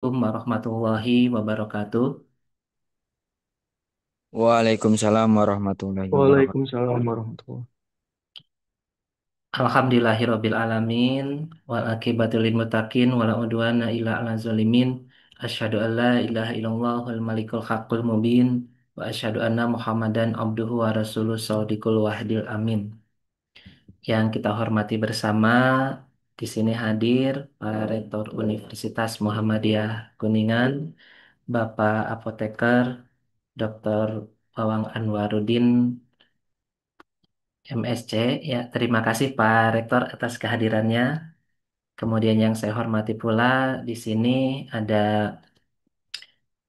Assalamualaikum warahmatullahi wabarakatuh. Waalaikumsalam warahmatullahi wabarakatuh. Waalaikumsalam warahmatullahi. Alhamdulillahirabbil alamin wal akibatul lil muttaqin wala udwana illa 'alal zalimin. Asyhadu an la ilaha illallah wal malikul haqqul mubin wa asyhadu anna Muhammadan abduhu wa rasuluh shadiqul wahdil amin. Yang kita hormati bersama di sini hadir Pak Rektor Universitas Muhammadiyah Kuningan, Bapak Apoteker Dr. Wawang Anwaruddin MSC. Ya, terima kasih Pak Rektor atas kehadirannya. Kemudian yang saya hormati pula di sini ada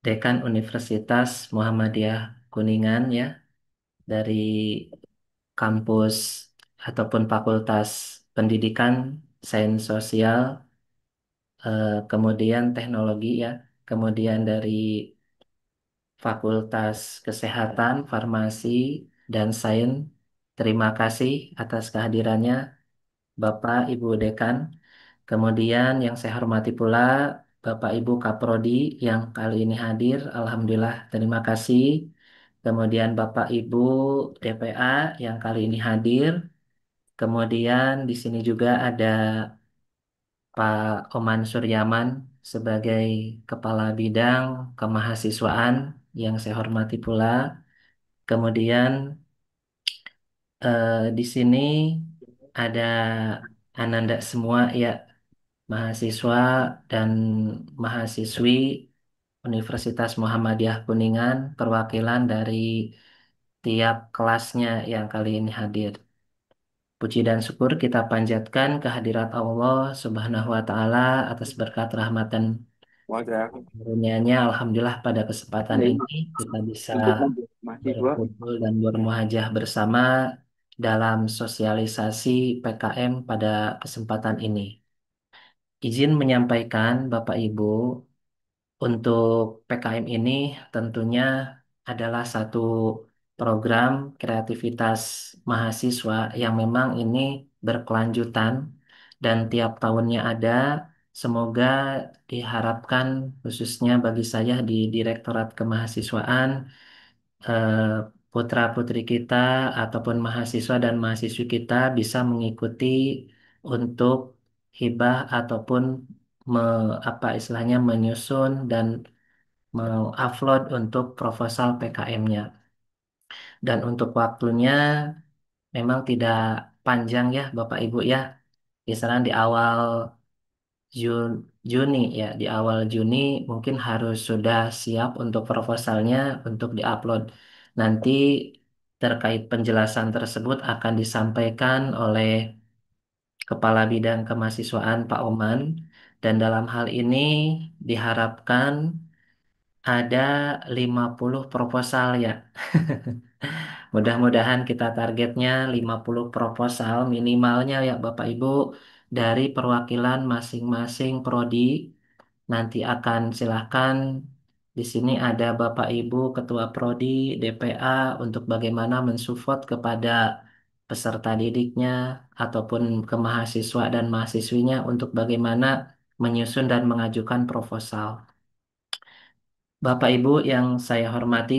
Dekan Universitas Muhammadiyah Kuningan ya, dari kampus ataupun Fakultas Pendidikan, Sains Sosial, kemudian Teknologi ya, kemudian dari Fakultas Kesehatan, Farmasi, dan Sains. Terima kasih atas kehadirannya Bapak Ibu Dekan. Kemudian yang saya hormati pula Bapak Ibu Kaprodi yang kali ini hadir, Alhamdulillah terima kasih. Kemudian Bapak Ibu DPA yang kali ini hadir. Kemudian di sini juga ada Pak Oman Suryaman sebagai Kepala Bidang Kemahasiswaan yang saya hormati pula. Kemudian di sini ada Ananda semua ya, mahasiswa dan mahasiswi Universitas Muhammadiyah Kuningan, perwakilan dari tiap kelasnya yang kali ini hadir. Puji dan syukur kita panjatkan kehadirat Allah Subhanahu wa Ta'ala atas berkat rahmat dan Wajar. karunia-Nya. Alhamdulillah pada kesempatan Ini ini kita bisa untuk mahasiswa. berkumpul dan bermuhajah bersama dalam sosialisasi PKM pada kesempatan ini. Izin menyampaikan Bapak Ibu, untuk PKM ini tentunya adalah satu program kreativitas mahasiswa yang memang ini berkelanjutan dan tiap tahunnya ada. Semoga diharapkan khususnya bagi saya di Direktorat Kemahasiswaan, eh, putra-putri kita ataupun mahasiswa dan mahasiswi kita bisa mengikuti untuk hibah ataupun apa istilahnya menyusun dan mengupload untuk proposal PKM-nya. Dan untuk waktunya memang tidak panjang ya Bapak Ibu ya. Kisaran di awal Juni ya, di awal Juni mungkin harus sudah siap untuk proposalnya untuk diupload. Nanti terkait penjelasan tersebut akan disampaikan oleh Kepala Bidang Kemahasiswaan Pak Oman, dan dalam hal ini diharapkan ada 50 proposal ya. Mudah-mudahan kita targetnya 50 proposal minimalnya ya Bapak Ibu, dari perwakilan masing-masing prodi. Nanti akan silahkan di sini ada Bapak Ibu Ketua Prodi, DPA untuk bagaimana mensupport kepada peserta didiknya ataupun ke mahasiswa dan mahasiswinya untuk bagaimana menyusun dan mengajukan proposal. Bapak Ibu yang saya hormati,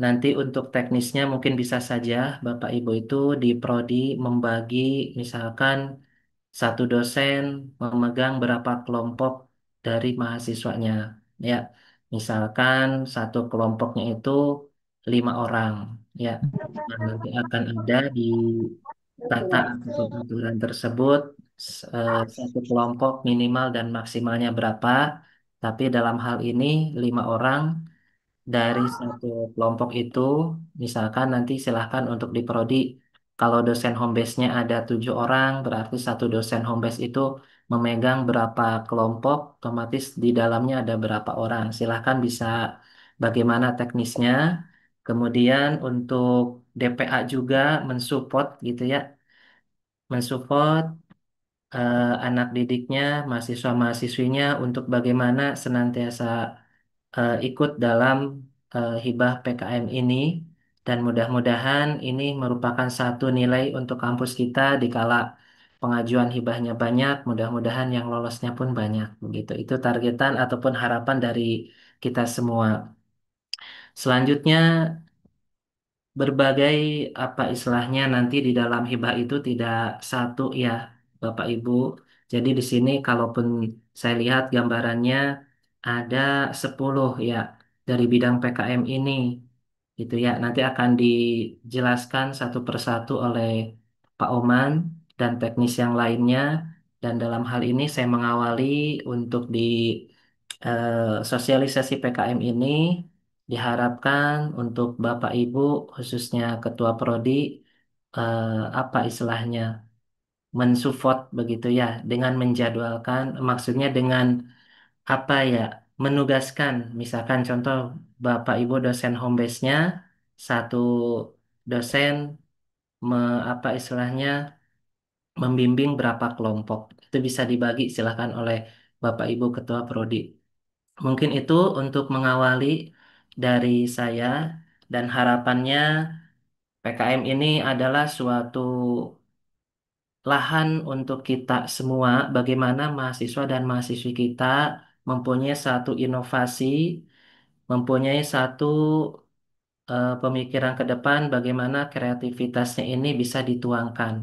nanti untuk teknisnya mungkin bisa saja Bapak Ibu itu di prodi membagi, misalkan satu dosen memegang berapa kelompok dari mahasiswanya. Ya, misalkan satu kelompoknya itu 5 orang. Ya, nah, nanti akan ada di tata ataupun aturan tersebut satu kelompok minimal dan maksimalnya berapa. Tapi dalam hal ini 5 orang dari satu kelompok itu, misalkan nanti silahkan untuk diprodi. Kalau dosen home base-nya ada 7 orang, berarti satu dosen home base itu memegang berapa kelompok, otomatis di dalamnya ada berapa orang. Silahkan bisa bagaimana teknisnya. Kemudian untuk DPA juga mensupport gitu ya, mensupport anak didiknya, mahasiswa-mahasiswinya untuk bagaimana senantiasa ikut dalam hibah PKM ini, dan mudah-mudahan ini merupakan satu nilai untuk kampus kita di kala pengajuan hibahnya banyak, mudah-mudahan yang lolosnya pun banyak. Begitu. Itu targetan ataupun harapan dari kita semua. Selanjutnya, berbagai apa istilahnya nanti di dalam hibah itu tidak satu ya Bapak Ibu. Jadi di sini kalaupun saya lihat gambarannya ada 10 ya dari bidang PKM ini gitu ya. Nanti akan dijelaskan satu persatu oleh Pak Oman dan teknis yang lainnya. Dan dalam hal ini saya mengawali untuk di sosialisasi PKM ini diharapkan untuk Bapak Ibu khususnya Ketua Prodi apa istilahnya mensupport begitu ya dengan menjadwalkan maksudnya dengan apa ya menugaskan misalkan contoh Bapak Ibu dosen home base-nya satu dosen apa istilahnya membimbing berapa kelompok itu bisa dibagi silakan oleh Bapak Ibu Ketua Prodi. Mungkin itu untuk mengawali dari saya dan harapannya PKM ini adalah suatu lahan untuk kita semua, bagaimana mahasiswa dan mahasiswi kita mempunyai satu inovasi, mempunyai satu pemikiran ke depan, bagaimana kreativitasnya ini bisa dituangkan.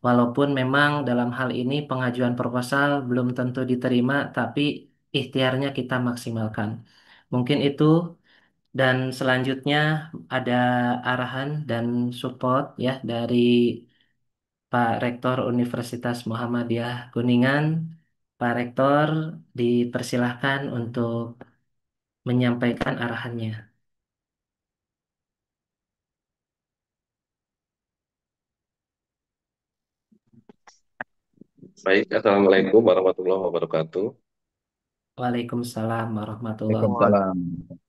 Walaupun memang dalam hal ini pengajuan proposal belum tentu diterima, tapi ikhtiarnya kita maksimalkan. Mungkin itu. Dan selanjutnya ada arahan dan support ya dari Pak Rektor Universitas Muhammadiyah Kuningan. Pak Rektor dipersilahkan untuk menyampaikan arahannya. Baik, Assalamualaikum warahmatullahi wabarakatuh. Waalaikumsalam warahmatullahi wabarakatuh. Waalaikumsalam.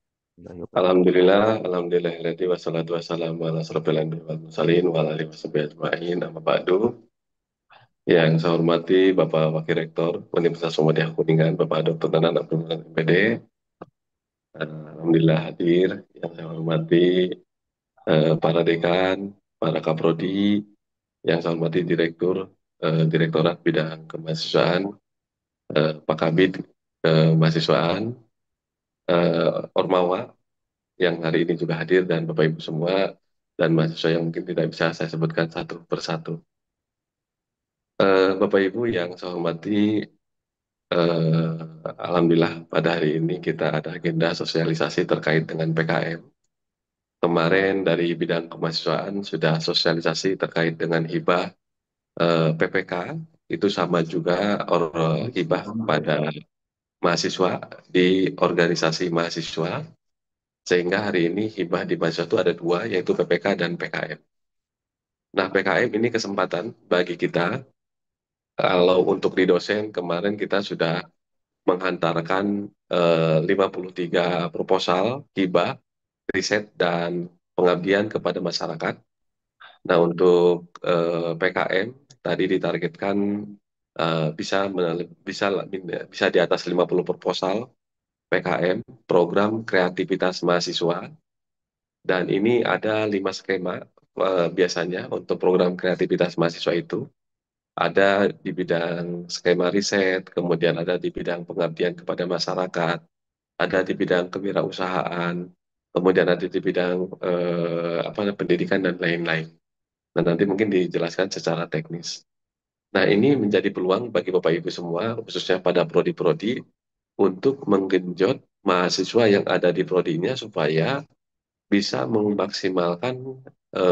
Alhamdulillah, alhamdulillahirrahmanirrahim, wassalatu wassalamu ala asrofil anbiya'i wal mursalin wa ala alihi washabihi ajma'in, amma ba'du. Yang saya hormati Bapak Wakil Rektor Universitas Muhammadiyah Kuningan, Bapak Dr. Nanan Abdul Rahman, MPD. Alhamdulillah hadir. Yang saya hormati para dekan, para kaprodi, yang saya hormati Direktur, Direktorat Bidang Kemahasiswaan, Pak Kabid Kemahasiswaan, Ormawa, yang hari ini juga hadir, dan Bapak Ibu semua, dan mahasiswa yang mungkin tidak bisa saya sebutkan satu persatu. Bapak Ibu yang saya hormati, eh, Alhamdulillah pada hari ini kita ada agenda sosialisasi terkait dengan PKM. Kemarin dari bidang kemahasiswaan sudah sosialisasi terkait dengan hibah PPK, itu sama juga hibah pada mahasiswa di organisasi mahasiswa, sehingga hari ini hibah di mahasiswa itu ada dua, yaitu PPK dan PKM. Nah, PKM ini kesempatan bagi kita, kalau untuk di dosen, kemarin kita sudah menghantarkan 53 proposal, hibah, riset, dan pengabdian kepada masyarakat. Nah, untuk PKM, tadi ditargetkan bisa, bisa, bisa di atas 50 proposal PKM, program kreativitas mahasiswa, dan ini ada 5 skema biasanya untuk program kreativitas mahasiswa itu. Ada di bidang skema riset, kemudian ada di bidang pengabdian kepada masyarakat, ada di bidang kewirausahaan, kemudian ada di bidang pendidikan dan lain-lain. Nah, nanti mungkin dijelaskan secara teknis. Nah, ini menjadi peluang bagi Bapak Ibu semua, khususnya pada prodi-prodi, untuk menggenjot mahasiswa yang ada di prodinya supaya bisa memaksimalkan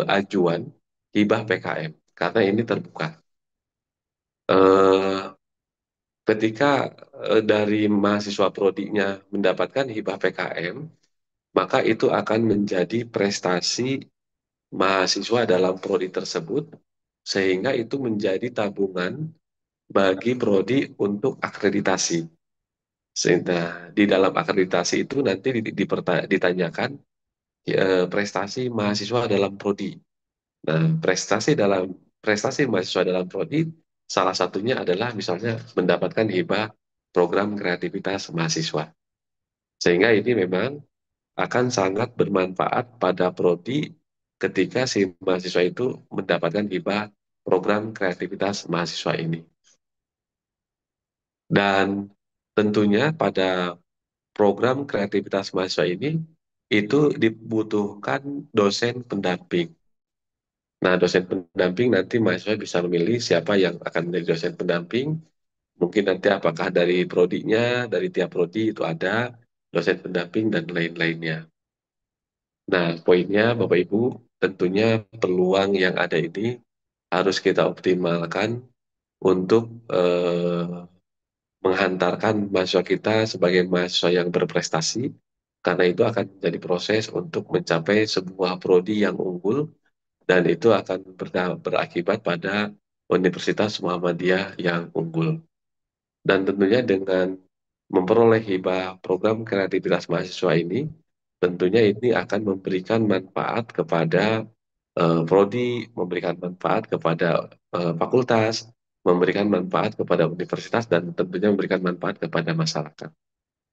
ajuan hibah PKM, karena ini terbuka. Eh, Ketika dari mahasiswa prodinya mendapatkan hibah PKM, maka itu akan menjadi prestasi mahasiswa dalam prodi tersebut, sehingga itu menjadi tabungan bagi prodi untuk akreditasi. Sehingga di dalam akreditasi itu nanti ditanyakan prestasi mahasiswa dalam prodi. Nah, prestasi mahasiswa dalam prodi salah satunya adalah misalnya mendapatkan hibah program kreativitas mahasiswa. Sehingga ini memang akan sangat bermanfaat pada prodi ketika si mahasiswa itu mendapatkan hibah program kreativitas mahasiswa ini. Dan tentunya pada program kreativitas mahasiswa ini itu dibutuhkan dosen pendamping. Nah, dosen pendamping nanti mahasiswa bisa memilih siapa yang akan menjadi dosen pendamping. Mungkin nanti apakah dari prodinya, dari tiap prodi itu ada dosen pendamping dan lain-lainnya. Nah, poinnya Bapak Ibu, tentunya peluang yang ada ini harus kita optimalkan untuk menghantarkan mahasiswa kita sebagai mahasiswa yang berprestasi, karena itu akan jadi proses untuk mencapai sebuah prodi yang unggul, dan itu akan berakibat pada Universitas Muhammadiyah yang unggul. Dan tentunya dengan memperoleh hibah program kreativitas mahasiswa ini, tentunya ini akan memberikan manfaat kepada prodi, memberikan manfaat kepada fakultas, memberikan manfaat kepada universitas, dan tentunya memberikan manfaat kepada masyarakat.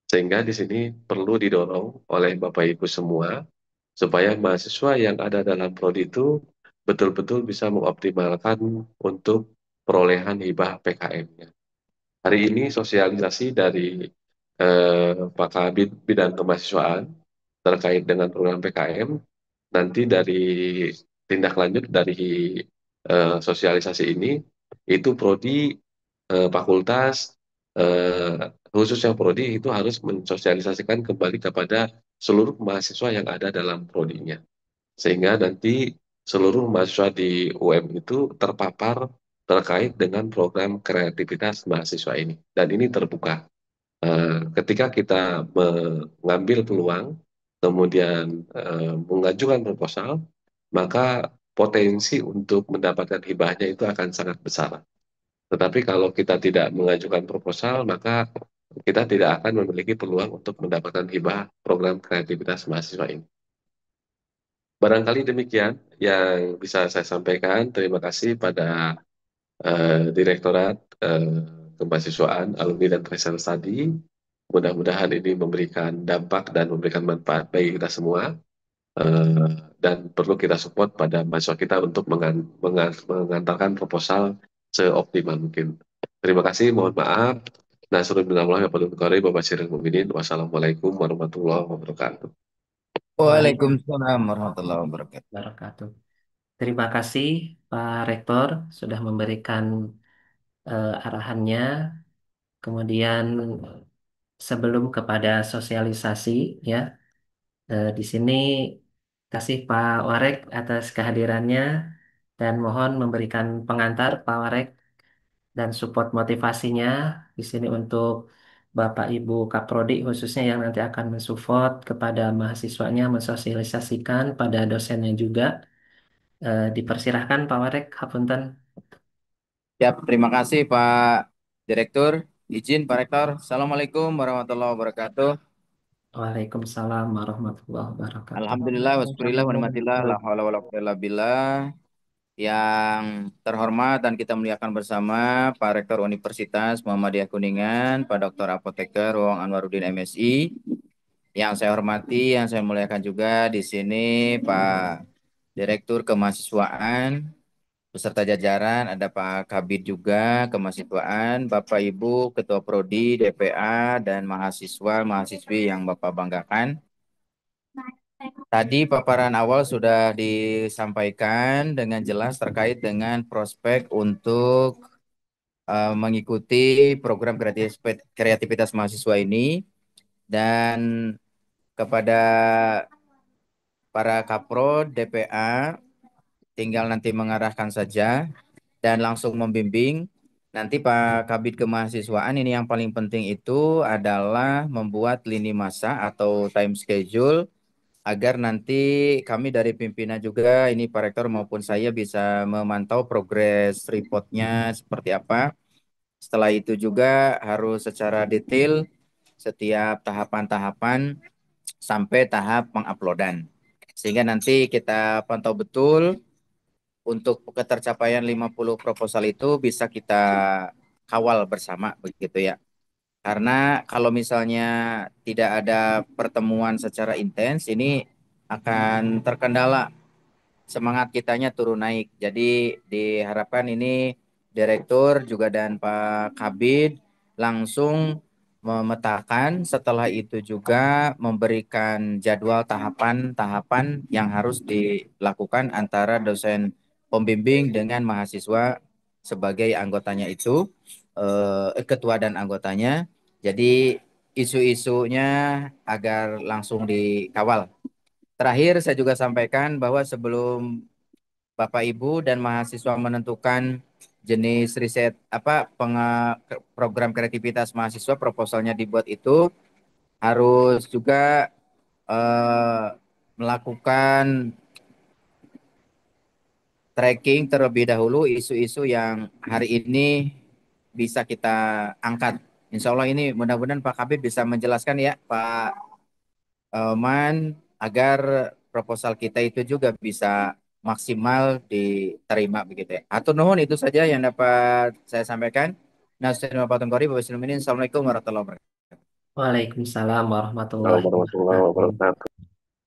Sehingga di sini perlu didorong oleh Bapak Ibu semua, supaya mahasiswa yang ada dalam prodi itu betul-betul bisa mengoptimalkan untuk perolehan hibah PKM-nya. Hari ini sosialisasi dari Pak Kabid Bidang Kemahasiswaan terkait dengan program PKM, nanti dari tindak lanjut dari sosialisasi ini, itu prodi, fakultas, khususnya prodi itu harus mensosialisasikan kembali kepada seluruh mahasiswa yang ada dalam prodinya. Sehingga nanti seluruh mahasiswa di UM itu terpapar terkait dengan program kreativitas mahasiswa ini. Dan ini terbuka. Ketika kita mengambil peluang, kemudian mengajukan proposal, maka potensi untuk mendapatkan hibahnya itu akan sangat besar. Tetapi kalau kita tidak mengajukan proposal, maka kita tidak akan memiliki peluang untuk mendapatkan hibah program kreativitas mahasiswa ini. Barangkali demikian yang bisa saya sampaikan. Terima kasih pada Direktorat Kemahasiswaan, Alumni dan Research Study. Mudah-mudahan ini memberikan dampak dan memberikan manfaat bagi kita semua. eh, dan perlu kita support pada mahasiswa kita untuk mengantarkan proposal seoptimal mungkin. Terima kasih, mohon maaf. Nasruddinallah Wassalamualaikum warahmatullahi wabarakatuh. Waalaikumsalam warahmatullahi wabarakatuh. Wabarakatuh. Terima kasih Pak Rektor sudah memberikan arahannya. Kemudian sebelum kepada sosialisasi ya, di sini kasih Pak Warek atas kehadirannya dan mohon memberikan pengantar Pak Warek dan support motivasinya di sini untuk Bapak Ibu Kaprodi khususnya yang nanti akan mensupport kepada mahasiswanya mensosialisasikan pada dosennya juga. Dipersilahkan Pak Warek, Hapunten. Siap, terima kasih Pak Direktur. Izin Pak Rektor. Assalamualaikum warahmatullahi wabarakatuh. Waalaikumsalam warahmatullahi wabarakatuh. Alhamdulillah, wassabillah, wa ni'matillah, la haula wa la quwwata illa billah. Yang terhormat dan kita muliakan bersama Pak Rektor Universitas Muhammadiyah Kuningan, Pak Dr. Apoteker Wong Anwaruddin MSI. Yang saya hormati, yang saya muliakan juga di sini Pak Direktur Kemahasiswaan beserta jajaran, ada Pak Kabid juga Kemahasiswaan, Bapak Ibu Ketua Prodi, DPA, dan mahasiswa-mahasiswi yang Bapak banggakan. Tadi paparan awal sudah disampaikan dengan jelas terkait dengan prospek untuk mengikuti program kreativitas mahasiswa ini, dan kepada para Kapro, DPA, tinggal nanti mengarahkan saja dan langsung membimbing. Nanti Pak Kabid Kemahasiswaan ini yang paling penting itu adalah membuat lini masa atau time schedule agar nanti kami dari pimpinan juga, ini Pak Rektor maupun saya, bisa memantau progres reportnya seperti apa. Setelah itu juga harus secara detail setiap tahapan-tahapan sampai tahap penguploadan. Sehingga nanti kita pantau betul untuk ketercapaian 50 proposal itu bisa kita kawal bersama begitu ya. Karena kalau misalnya tidak ada pertemuan secara intens, ini akan terkendala semangat kitanya turun naik. Jadi diharapkan ini direktur juga dan Pak Kabid langsung memetakan, setelah itu juga memberikan jadwal tahapan-tahapan yang harus dilakukan antara dosen pembimbing dengan mahasiswa sebagai anggotanya itu, ketua dan anggotanya. Jadi isu-isunya agar langsung dikawal. Terakhir saya juga sampaikan bahwa sebelum Bapak Ibu dan mahasiswa menentukan jenis riset apa program kreativitas mahasiswa, proposalnya dibuat itu harus juga eh, melakukan tracking terlebih dahulu isu-isu yang hari ini bisa kita angkat. Insya Allah ini mudah-mudahan Pak Habib bisa menjelaskan ya Pak Man, agar proposal kita itu juga bisa maksimal diterima begitu ya. Atur nuhun, itu saja yang dapat saya sampaikan. Assalamualaikum warahmatullahi wabarakatuh. Waalaikumsalam warahmatullahi Warahmatullahi wabarakatuh. wabarakatuh.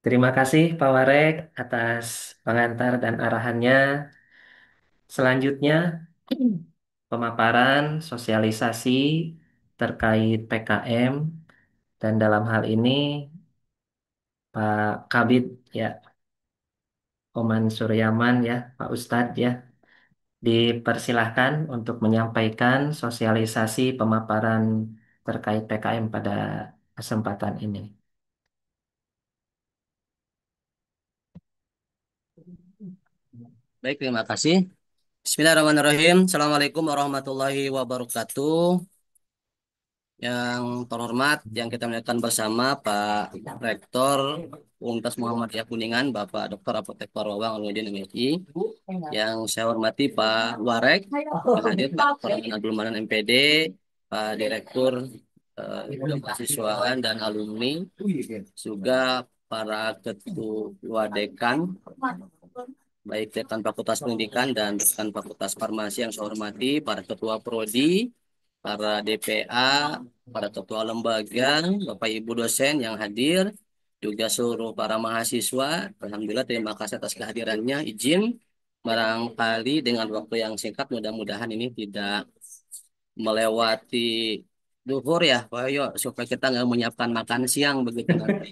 Terima kasih Pak Warek atas pengantar dan arahannya. Selanjutnya, pemaparan sosialisasi terkait PKM dan dalam hal ini Pak Kabid ya, Oman Suryaman ya, Pak Ustadz ya, dipersilahkan untuk menyampaikan sosialisasi pemaparan terkait PKM pada kesempatan ini. Baik, terima kasih. Bismillahirrahmanirrahim. Assalamualaikum warahmatullahi wabarakatuh. Yang terhormat, yang kita muliakan bersama Pak Rektor Universitas Muhammadiyah Kuningan, Bapak Dr. Apotek Wawang Aludin MSI. Yang saya hormati Pak Warek, yang hadir Pak Komandan Abdul Manan MPD, Pak Direktur Kemahasiswaan dan Alumni, juga para ketua dekan, baik dekan Fakultas Pendidikan dan dekan Fakultas Farmasi yang saya hormati, para ketua prodi, para DPA, para ketua lembaga, Bapak Ibu dosen yang hadir, juga seluruh para mahasiswa. Alhamdulillah, terima kasih atas kehadirannya. Izin barangkali dengan waktu yang singkat, mudah-mudahan ini tidak melewati duhur ya, Pak Yo, supaya kita nggak menyiapkan makan siang begitu nanti.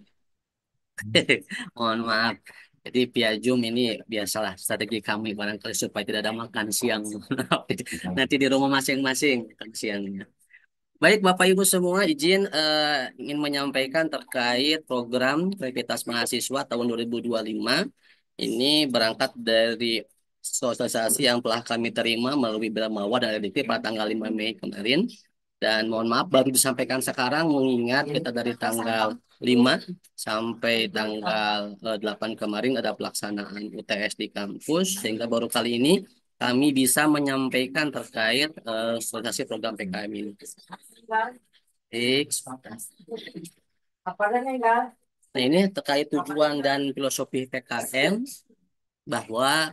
Mohon maaf. Jadi via Zoom ini biasalah strategi kami barangkali supaya tidak ada makan siang. Nanti di rumah masing-masing makan siangnya. Baik Bapak Ibu semua, izin ingin menyampaikan terkait program Kreativitas Mahasiswa tahun 2025. Ini berangkat dari sosialisasi yang telah kami terima melalui Brahmawa dan RDP pada tanggal 5 Mei kemarin. Dan mohon maaf baru disampaikan sekarang, mengingat kita dari tanggal 5 sampai tanggal 8 kemarin ada pelaksanaan UTS di kampus, sehingga baru kali ini kami bisa menyampaikan terkait sosialisasi program PKM ini. Baik. Nah, ini terkait tujuan dan filosofi PKM, bahwa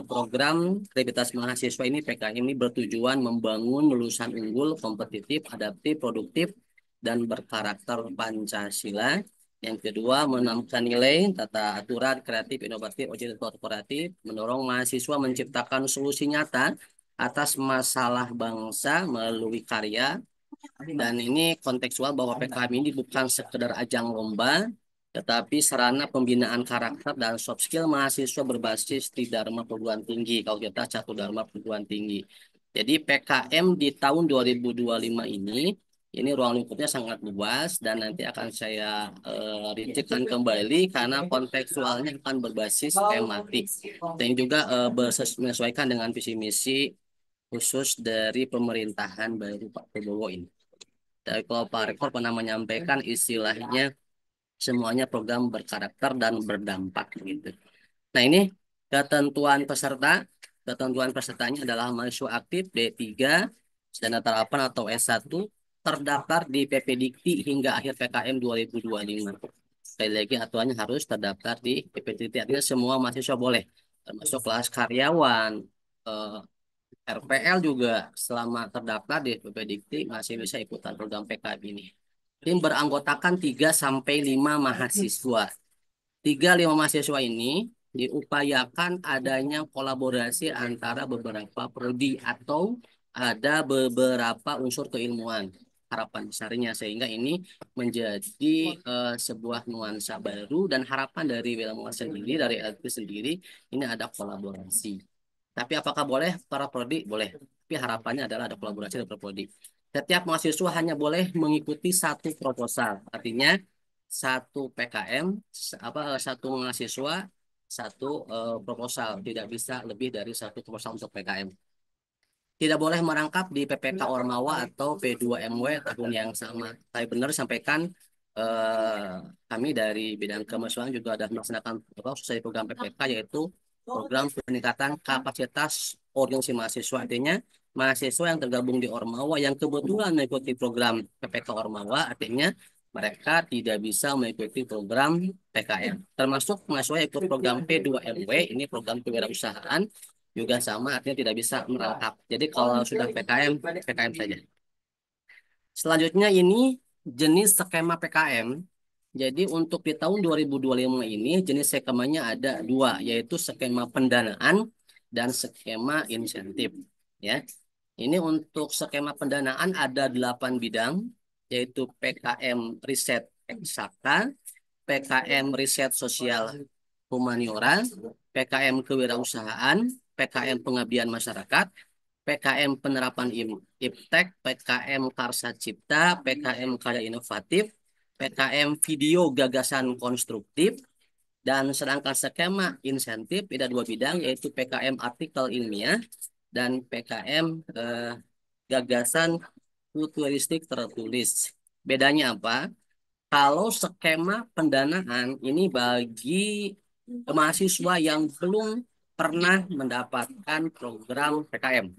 program kreativitas mahasiswa ini PKM ini bertujuan membangun lulusan unggul, kompetitif, adaptif, produktif, dan berkarakter Pancasila. Yang kedua, menanamkan nilai, tata aturan, kreatif, inovatif, original, kooperatif, mendorong mahasiswa menciptakan solusi nyata atas masalah bangsa melalui karya. Dan ini kontekstual bahwa PKM ini bukan sekedar ajang lomba, tetapi sarana pembinaan karakter dan soft skill mahasiswa berbasis Tridharma Perguruan Tinggi. Kalau kita Catur Dharma Perguruan Tinggi. Jadi PKM di tahun 2025 ini ruang lingkupnya sangat luas, dan nanti akan saya rincikan kembali karena kontekstualnya akan berbasis tematik dan juga menyesuaikan dengan visi misi khusus dari pemerintahan baru Pak Prabowo ini. Dari kalau Pak Rektor pernah menyampaikan istilahnya semuanya program berkarakter dan berdampak gitu. Nah, ini ketentuan peserta. Ketentuan pesertanya adalah mahasiswa aktif D3 dan terapan atau S1 terdaftar di PPDikti hingga akhir PKM 2025. Sekali lagi aturannya harus terdaftar di PPDikti. Artinya semua mahasiswa boleh, termasuk kelas karyawan, eh, RPL juga selama terdaftar di PPDikti masih bisa ikutan program PKM ini. Tim beranggotakan 3 sampai 5 mahasiswa. 3-5 mahasiswa ini diupayakan adanya kolaborasi antara beberapa prodi atau ada beberapa unsur keilmuan harapan besarnya sehingga ini menjadi sebuah nuansa baru dan harapan dari Wilmar sendiri dari LP sendiri ini ada kolaborasi. Tapi apakah boleh para prodi? Boleh. Tapi harapannya adalah ada kolaborasi dari prodi. Setiap mahasiswa hanya boleh mengikuti satu proposal. Artinya satu PKM, satu mahasiswa, satu proposal. Tidak bisa lebih dari satu proposal untuk PKM. Tidak boleh merangkap di PPK Ormawa atau P2MW tahun yang sama. Saya benar sampaikan eh, kami dari bidang kemahasiswaan juga ada melaksanakan sesuai program PPK yaitu program peningkatan kapasitas organisasi mahasiswa. Artinya mahasiswa yang tergabung di Ormawa yang kebetulan mengikuti program PPK Ormawa artinya mereka tidak bisa mengikuti program PKM. Termasuk mahasiswa yang ikut program P2MW, ini program kewirausahaan, juga sama artinya tidak bisa merangkap. Jadi kalau sudah PKM, PKM saja. Selanjutnya ini jenis skema PKM. Jadi untuk di tahun 2025 ini jenis skemanya ada dua, yaitu skema pendanaan dan skema insentif. Ya, ini untuk skema pendanaan ada 8 bidang, yaitu PKM Riset Eksakta, PKM Riset Sosial Humaniora, PKM Kewirausahaan, PKM Pengabdian Masyarakat, PKM Penerapan Iptek, PKM Karsa Cipta, PKM Karya Inovatif, PKM Video Gagasan Konstruktif, dan sedangkan skema insentif ada dua bidang yaitu PKM Artikel Ilmiah dan PKM Gagasan Futuristik Tertulis. Bedanya apa? Kalau skema pendanaan ini bagi mahasiswa yang belum pernah mendapatkan program PKM.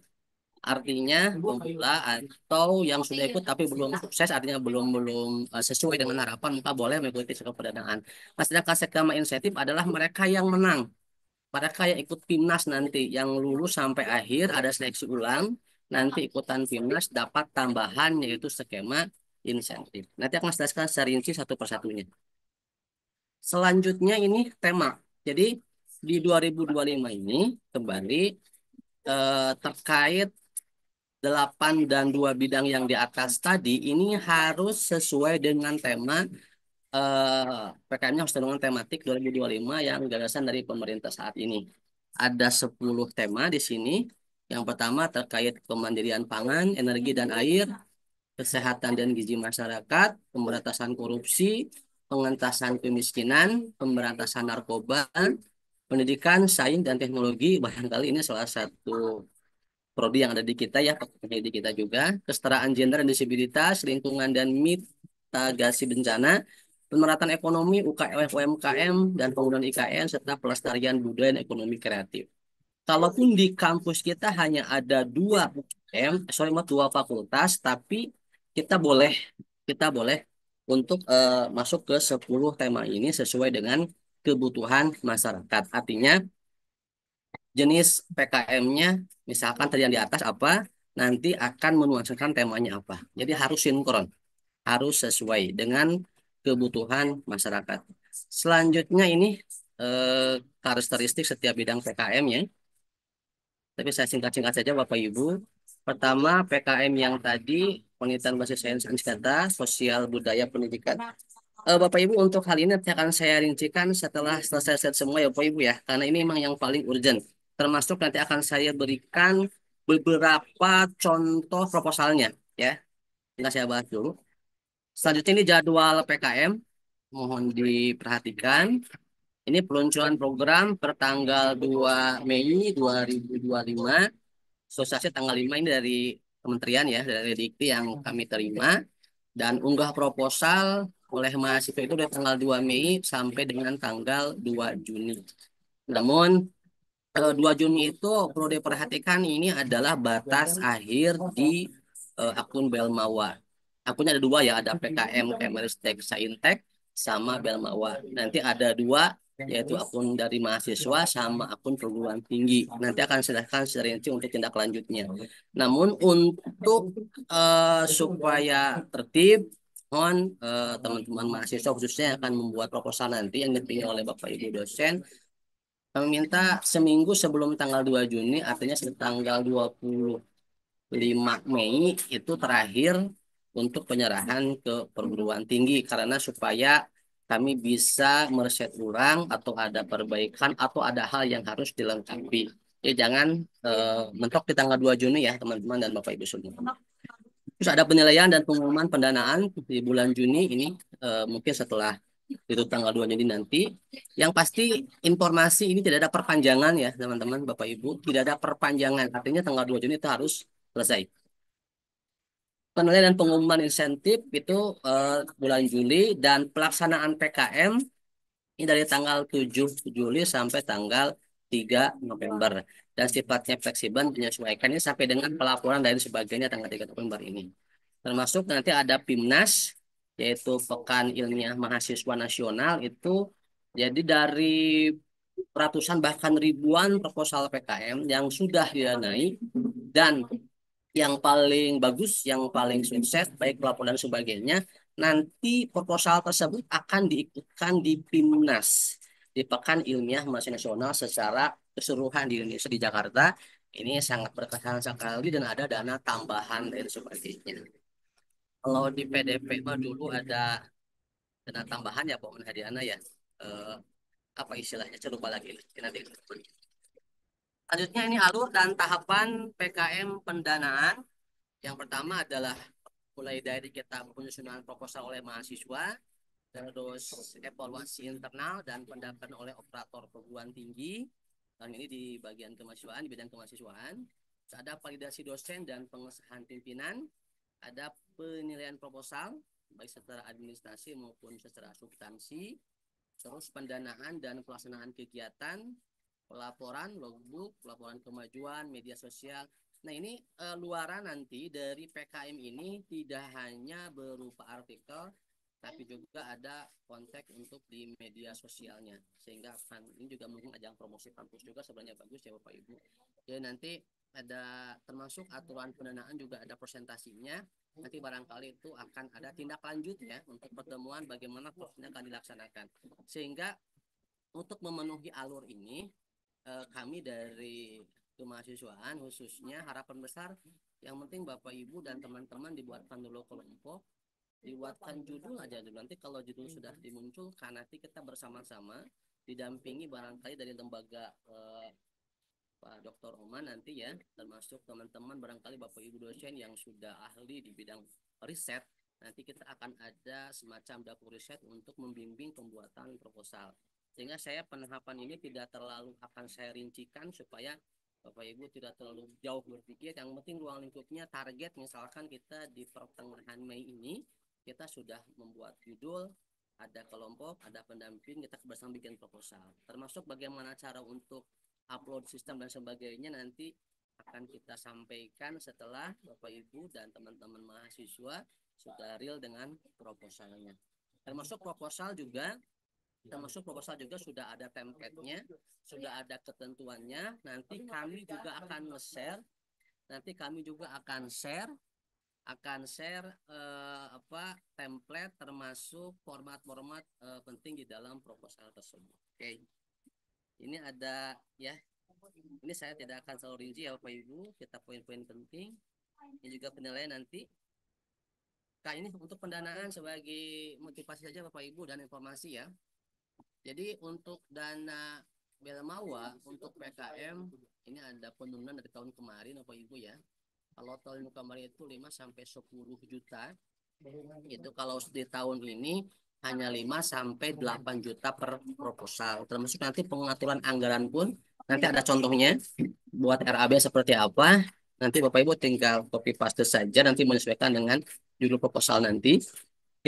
Artinya pemula atau yang sudah ikut tapi belum sukses, artinya belum belum sesuai dengan harapan, maka boleh mengikuti skema pendanaan. Nah, sedangkan skema insentif adalah mereka yang menang. Mereka yang ikut PIMNAS nanti, yang lulus sampai akhir, ada seleksi ulang, nanti ikutan PIMNAS dapat tambahan yaitu skema insentif. Nanti akan saya jelaskan secara rinci satu persatunya. Selanjutnya ini tema. Jadi di 2025 ini kembali terkait 8 dan 2 bidang yang di atas tadi ini harus sesuai dengan tema PKM-nya harus dengan tematik 2025 yang gagasan dari pemerintah saat ini. Ada 10 tema di sini. Yang pertama terkait kemandirian pangan, energi dan air, kesehatan dan gizi masyarakat, pemberantasan korupsi, pengentasan kemiskinan, pemberantasan narkoba, pendidikan, sains dan teknologi. Barangkali ini salah satu prodi yang ada di kita ya, di kita juga. Kesetaraan gender dan disabilitas, lingkungan dan mitigasi bencana, pemerataan ekonomi, UMKM, dan penggunaan IKN, serta pelestarian budaya dan ekonomi kreatif. Kalaupun di kampus kita hanya ada dua fakultas, tapi kita boleh untuk masuk ke 10 tema ini sesuai dengan kebutuhan masyarakat. Artinya jenis PKM-nya misalkan tadi yang di atas apa, nanti akan menuangkan temanya apa. Jadi harus sinkron, harus sesuai dengan kebutuhan masyarakat. Selanjutnya ini karakteristik setiap bidang PKM-nya. Tapi saya singkat-singkat saja Bapak Ibu. Pertama, PKM yang tadi, penelitian basis sains data, sosial budaya pendidikan. Bapak Ibu untuk hal ini nanti akan saya rincikan setelah selesai set semua ya Bapak Ibu ya. Karena ini memang yang paling urgent. Termasuk nanti akan saya berikan beberapa contoh proposalnya ya. Tinggal saya bahas dulu. Selanjutnya ini jadwal PKM. Mohon diperhatikan. Ini peluncuran program pertanggal 2 Mei 2025. Sosialisasi tanggal 5 ini dari kementerian ya, dari Dikti yang kami terima. Dan unggah proposal oleh mahasiswa itu dari tanggal 2 Mei sampai dengan tanggal 2 Juni. Namun 2 Juni itu perlu diperhatikan ini adalah batas akhir di akun Belmawa. Akunnya ada dua ya, ada PKM Kemeristek Saintek sama Belmawa. Nanti ada dua, yaitu akun dari mahasiswa sama akun perguruan tinggi. Nanti akan serahkan secara rinci untuk tindak lanjutnya. Namun untuk supaya tertib, mohon teman-teman mahasiswa khususnya yang akan membuat proposal nanti yang dipilih oleh Bapak Ibu dosen, Kami minta seminggu sebelum tanggal 2 Juni, artinya tanggal 5 Mei itu terakhir untuk penyerahan ke perguruan tinggi karena supaya kami bisa mereset ulang atau ada perbaikan atau ada hal yang harus dilengkapi. Jadi jangan mentok di tanggal 2 Juni ya teman-teman dan Bapak Ibu semua. Terus ada penilaian dan pengumuman pendanaan di bulan Juni ini mungkin setelah itu tanggal 2 Juni nanti. Yang pasti informasi ini tidak ada perpanjangan ya teman-teman Bapak Ibu, tidak ada perpanjangan. Artinya tanggal 2 Juni itu harus selesai. Penilaian dan pengumuman insentif itu bulan Juli dan pelaksanaan PKM ini dari tanggal 7 Juli sampai tanggal 3 November. Dan sifatnya fleksibel menyesuaikannya sampai dengan pelaporan dan sebagainya tanggal 3 November ini. Termasuk nanti ada PIMNAS, yaitu Pekan Ilmiah Mahasiswa Nasional itu. Jadi dari ratusan bahkan ribuan proposal PKM yang sudah didanai dan yang paling bagus, yang paling sukses, baik pelapor dan sebagainya, nanti proposal tersebut akan diikutkan di PIMNAS, di Pekan Ilmiah Mahasiswa Nasional secara keseluruhan di Indonesia di Jakarta. Ini sangat berkesan sekali dan ada dana tambahan dan sebagainya. Kalau di PDP mah dulu ada dana tambahan ya, Pak Hadiana ya. Eh, apa istilahnya? Saya lupa lagi. Nanti. Selanjutnya ini alur dan tahapan PKM pendanaan. Yang pertama adalah mulai dari kita penyusunan proposal oleh mahasiswa, terus evaluasi internal dan pendampingan oleh operator perguruan tinggi. Dan ini di bagian kemahasiswaan, di bidang kemahasiswaan. Terus ada validasi dosen dan pengesahan pimpinan. Ada penilaian proposal, baik secara administrasi maupun secara substansi. Terus pendanaan dan pelaksanaan kegiatan, pelaporan, logbook, pelaporan kemajuan, media sosial. Nah ini luaran nanti dari PKM ini tidak hanya berupa artikel, tapi juga ada kontak untuk di media sosialnya. Sehingga akan ini juga mungkin ajang promosi kampus juga sebenarnya bagus ya Bapak Ibu. Jadi nanti ada termasuk aturan pendanaan juga ada presentasinya. Nanti barangkali itu akan ada tindak lanjut ya untuk pertemuan bagaimana prosesnya akan dilaksanakan. Sehingga untuk memenuhi alur ini kami dari kemahasiswaan khususnya harapan besar yang penting Bapak Ibu dan teman-teman dibuatkan dulu kelompok, dibuatkan judul aja dulu. Nanti kalau judul sudah dimunculkan nanti kita bersama-sama didampingi barangkali dari lembaga Pak Dr. Oman nanti ya, termasuk teman-teman barangkali Bapak Ibu dosen yang sudah ahli di bidang riset, nanti kita akan ada semacam dapur riset untuk membimbing pembuatan proposal. Sehingga saya penahapan ini tidak terlalu akan saya rincikan supaya Bapak Ibu tidak terlalu jauh berpikir. Yang penting ruang lingkupnya target misalkan kita di pertengahan Mei ini kita sudah membuat judul, ada kelompok, ada pendamping, kita bersama bikin proposal. Termasuk bagaimana cara untuk upload sistem dan sebagainya nanti akan kita sampaikan setelah Bapak Ibu dan teman-teman mahasiswa sudah real dengan proposalnya. Termasuk proposal juga sudah ada template-nya, sudah ada ketentuannya. Nanti kami juga akan share template termasuk format-format penting di dalam proposal tersebut. Oke. Ini ada ya. Ini saya tidak akan selalu rinci ya Bapak Ibu, kita poin-poin penting. Ini juga penilaian nanti. Nah, ini untuk pendanaan sebagai motivasi saja Bapak Ibu dan informasi ya. Jadi untuk dana Belmawa untuk PKM ini ada penurunan dari tahun kemarin Bapak Ibu ya. Kalau tahun kemarin itu 5 sampai 10 juta. Itu kalau di tahun ini hanya 5 sampai 8 juta per proposal. Termasuk nanti pengaturan anggaran pun nanti ada contohnya buat RAB seperti apa. Nanti Bapak Ibu tinggal copy paste saja nanti menyesuaikan dengan judul proposal nanti.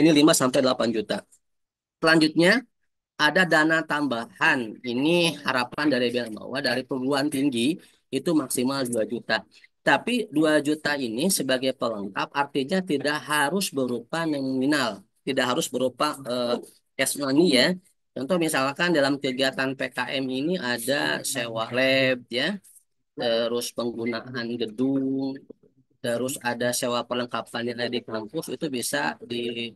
Ini 5 sampai 8 juta. Selanjutnya ada dana tambahan. Ini harapan dari Belmawa dari perguruan tinggi itu maksimal 2 juta. Tapi 2 juta ini sebagai pelengkap artinya tidak harus berupa nominal, tidak harus berupa cash money ya. Contoh misalkan dalam kegiatan PKM ini ada sewa lab ya, terus penggunaan gedung, terus ada sewa perlengkapan yang ada di kampus itu bisa di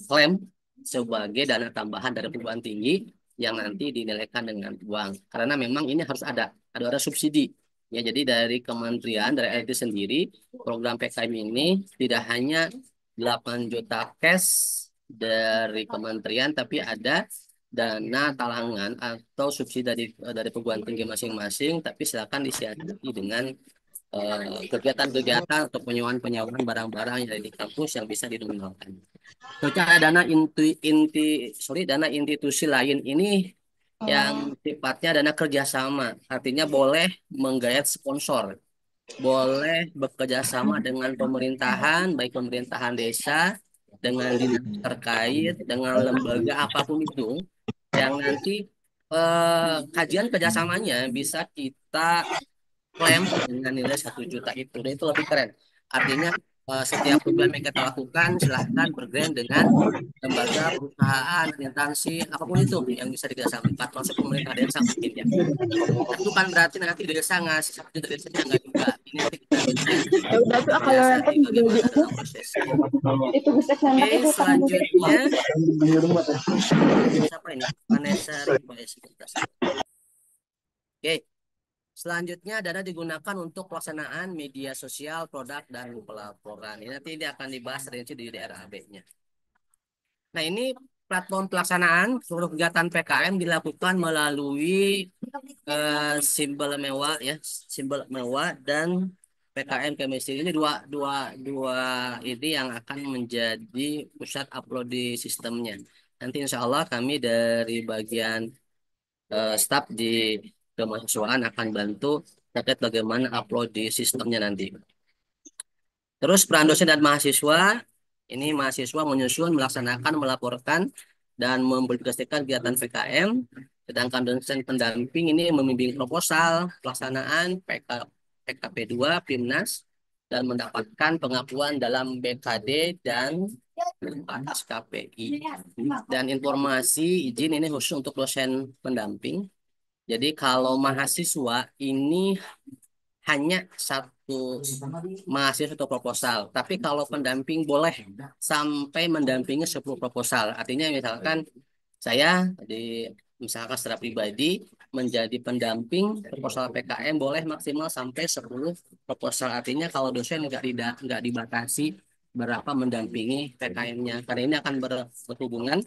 klaim sebagai dana tambahan dari perguruan tinggi. yang nanti dinilaikan dengan uang. Karena memang ini harus ada subsidi. Ya, jadi dari kementerian, dari LT sendiri, program PKM ini tidak hanya 8 juta cash dari kementerian, tapi ada dana talangan atau subsidi dari perguruan tinggi masing-masing, tapi silakan disiasati dengan kegiatan-kegiatan atau penyewaan-penyewaan barang-barang yang ada di kampus yang bisa dinominalkan. Terus ada dana institusi lain ini yang sifatnya dana kerjasama, artinya boleh menggayat sponsor, boleh bekerja sama dengan pemerintahan, baik pemerintahan desa, dengan dinas terkait, dengan lembaga apapun itu, yang nanti kajian kerjasamanya bisa kita klaim dengan nilai 1 juta itu. Dan itu lebih keren. Artinya setiap program yang kita lakukan silahkan bergrant dengan lembaga, perusahaan, instansi, apapun itu yang bisa dikerjasamakan, termasuk pemerintah desa mungkin ya. Nah, itu kan berarti nanti desa ngasih 1 juta desanya enggak juga. Ini nanti kita minta Ya udah tuh kalau menyiasati nonton juga bagaimana itu dalam prosesnya. bisa Oke, nonton itu tak mungkin. selanjutnya siapa ini? Vanessa Rimbaya sebentar. Oke, selanjutnya dana digunakan untuk pelaksanaan media sosial, produk, dan pelaporan. Ini nanti ini akan dibahas rinci di daerah AB-nya. Nah, ini platform pelaksanaan seluruh kegiatan PKM dilakukan melalui simbol mewah ya, simbol mewah dan PKM Chemistry. Ini dua dua dua ini yang akan menjadi pusat upload di sistemnya. Nanti insya Allah kami dari bagian staf di kemahasiswaan akan bantu terkait bagaimana upload di sistemnya nanti. Terus peran dosen dan mahasiswa, ini mahasiswa menyusun, melaksanakan, melaporkan, dan mempublikasikan kegiatan PKM. Sedangkan dosen pendamping ini membimbing proposal, pelaksanaan PKP2, PIMNAS, dan mendapatkan pengakuan dalam BKD dan atas KPI. Dan informasi izin ini khusus untuk dosen pendamping. Jadi kalau mahasiswa ini hanya satu mahasiswa atau proposal. Tapi kalau pendamping boleh sampai mendampingi 10 proposal. Artinya misalkan saya misalkan secara pribadi menjadi pendamping proposal PKM boleh maksimal sampai 10 proposal. Artinya kalau dosen nggak dibatasi berapa mendampingi PKM-nya. Karena ini akan berhubungan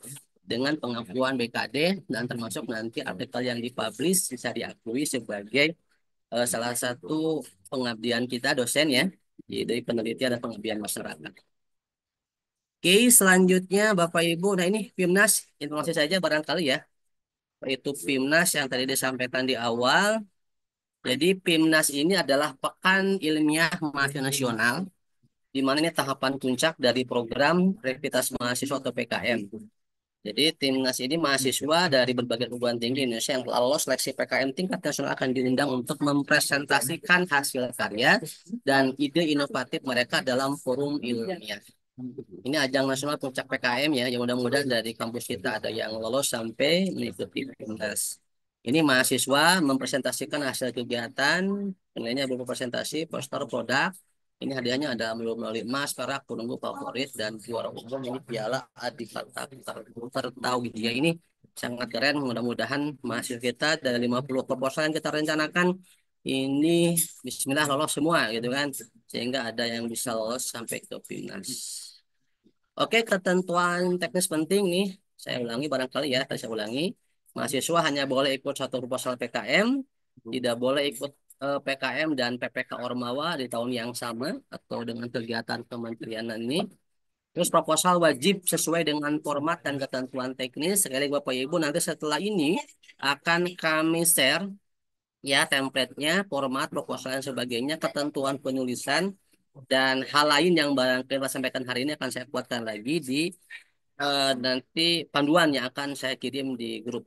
dengan pengakuan BKD dan termasuk nanti artikel yang dipublish bisa diakui sebagai salah satu pengabdian kita dosen ya, dari penelitian dan pengabdian masyarakat. Oke, selanjutnya Bapak Ibu, nah ini PIMNAS, informasi saja barangkali ya, itu PIMNAS yang tadi disampaikan di awal. Jadi PIMNAS ini adalah Pekan Ilmiah Mahasiswa Nasional, di mana ini tahapan puncak dari program Revitalitas Mahasiswa atau PKM. Jadi timnas ini mahasiswa dari berbagai perguruan tinggi Indonesia yang telah lolos seleksi PKM tingkat nasional akan diundang untuk mempresentasikan hasil karya dan ide inovatif mereka dalam forum ilmiah. Ini ajang nasional puncak PKM ya, yang mudah-mudahan dari kampus kita ada yang lolos sampai mengikuti pentas. Ini mahasiswa mempresentasikan hasil kegiatan, nilainya berupa presentasi, poster produk. Ini hadiahnya ada medali emas, perak, perunggu favorit, dan juara umum ini piala Adipata Kertawijaya. Ini sangat keren. Mudah-mudahan mahasiswa kita dari 50 proposal yang kita rencanakan ini Bismillah lolos semua gitu kan, sehingga ada yang bisa lolos sampai ke PIMNAS. Oke, ketentuan teknis penting nih, saya ulangi barangkali ya, saya ulangi. Mahasiswa hanya boleh ikut satu proposal PKM, tidak boleh ikut PKM dan PPK Ormawa di tahun yang sama atau dengan kegiatan kementerian ini. Terus proposal wajib sesuai dengan format dan ketentuan teknis. Sekali lagi Bapak Ibu, nanti setelah ini akan kami share ya template-nya, format, proposal dan sebagainya, ketentuan penulisan, dan hal lain yang barangkali saya sampaikan hari ini akan saya kuatkan lagi di nanti panduan yang akan saya kirim di grup.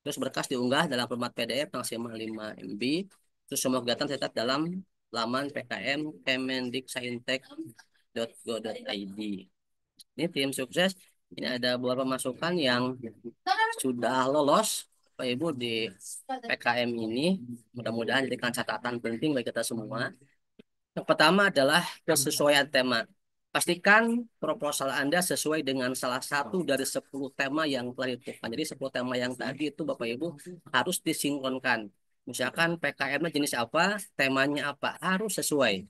Terus berkas diunggah dalam format PDF maksimal 5 MB. Terus semua kegiatan saya tetap dalam laman PKM kemendiksaintek.go.id. Ini tim sukses. Ini ada beberapa masukan yang sudah lolos Pak Ibu di PKM ini. Mudah-mudahan jadikan catatan penting bagi kita semua. Yang pertama adalah kesesuaian tema. pastikan proposal Anda sesuai dengan salah satu dari 10 tema yang telah ditentukan. Jadi 10 tema yang tadi itu Bapak Ibu harus disinkronkan. Misalkan PKM-nya jenis apa, temanya apa, harus sesuai.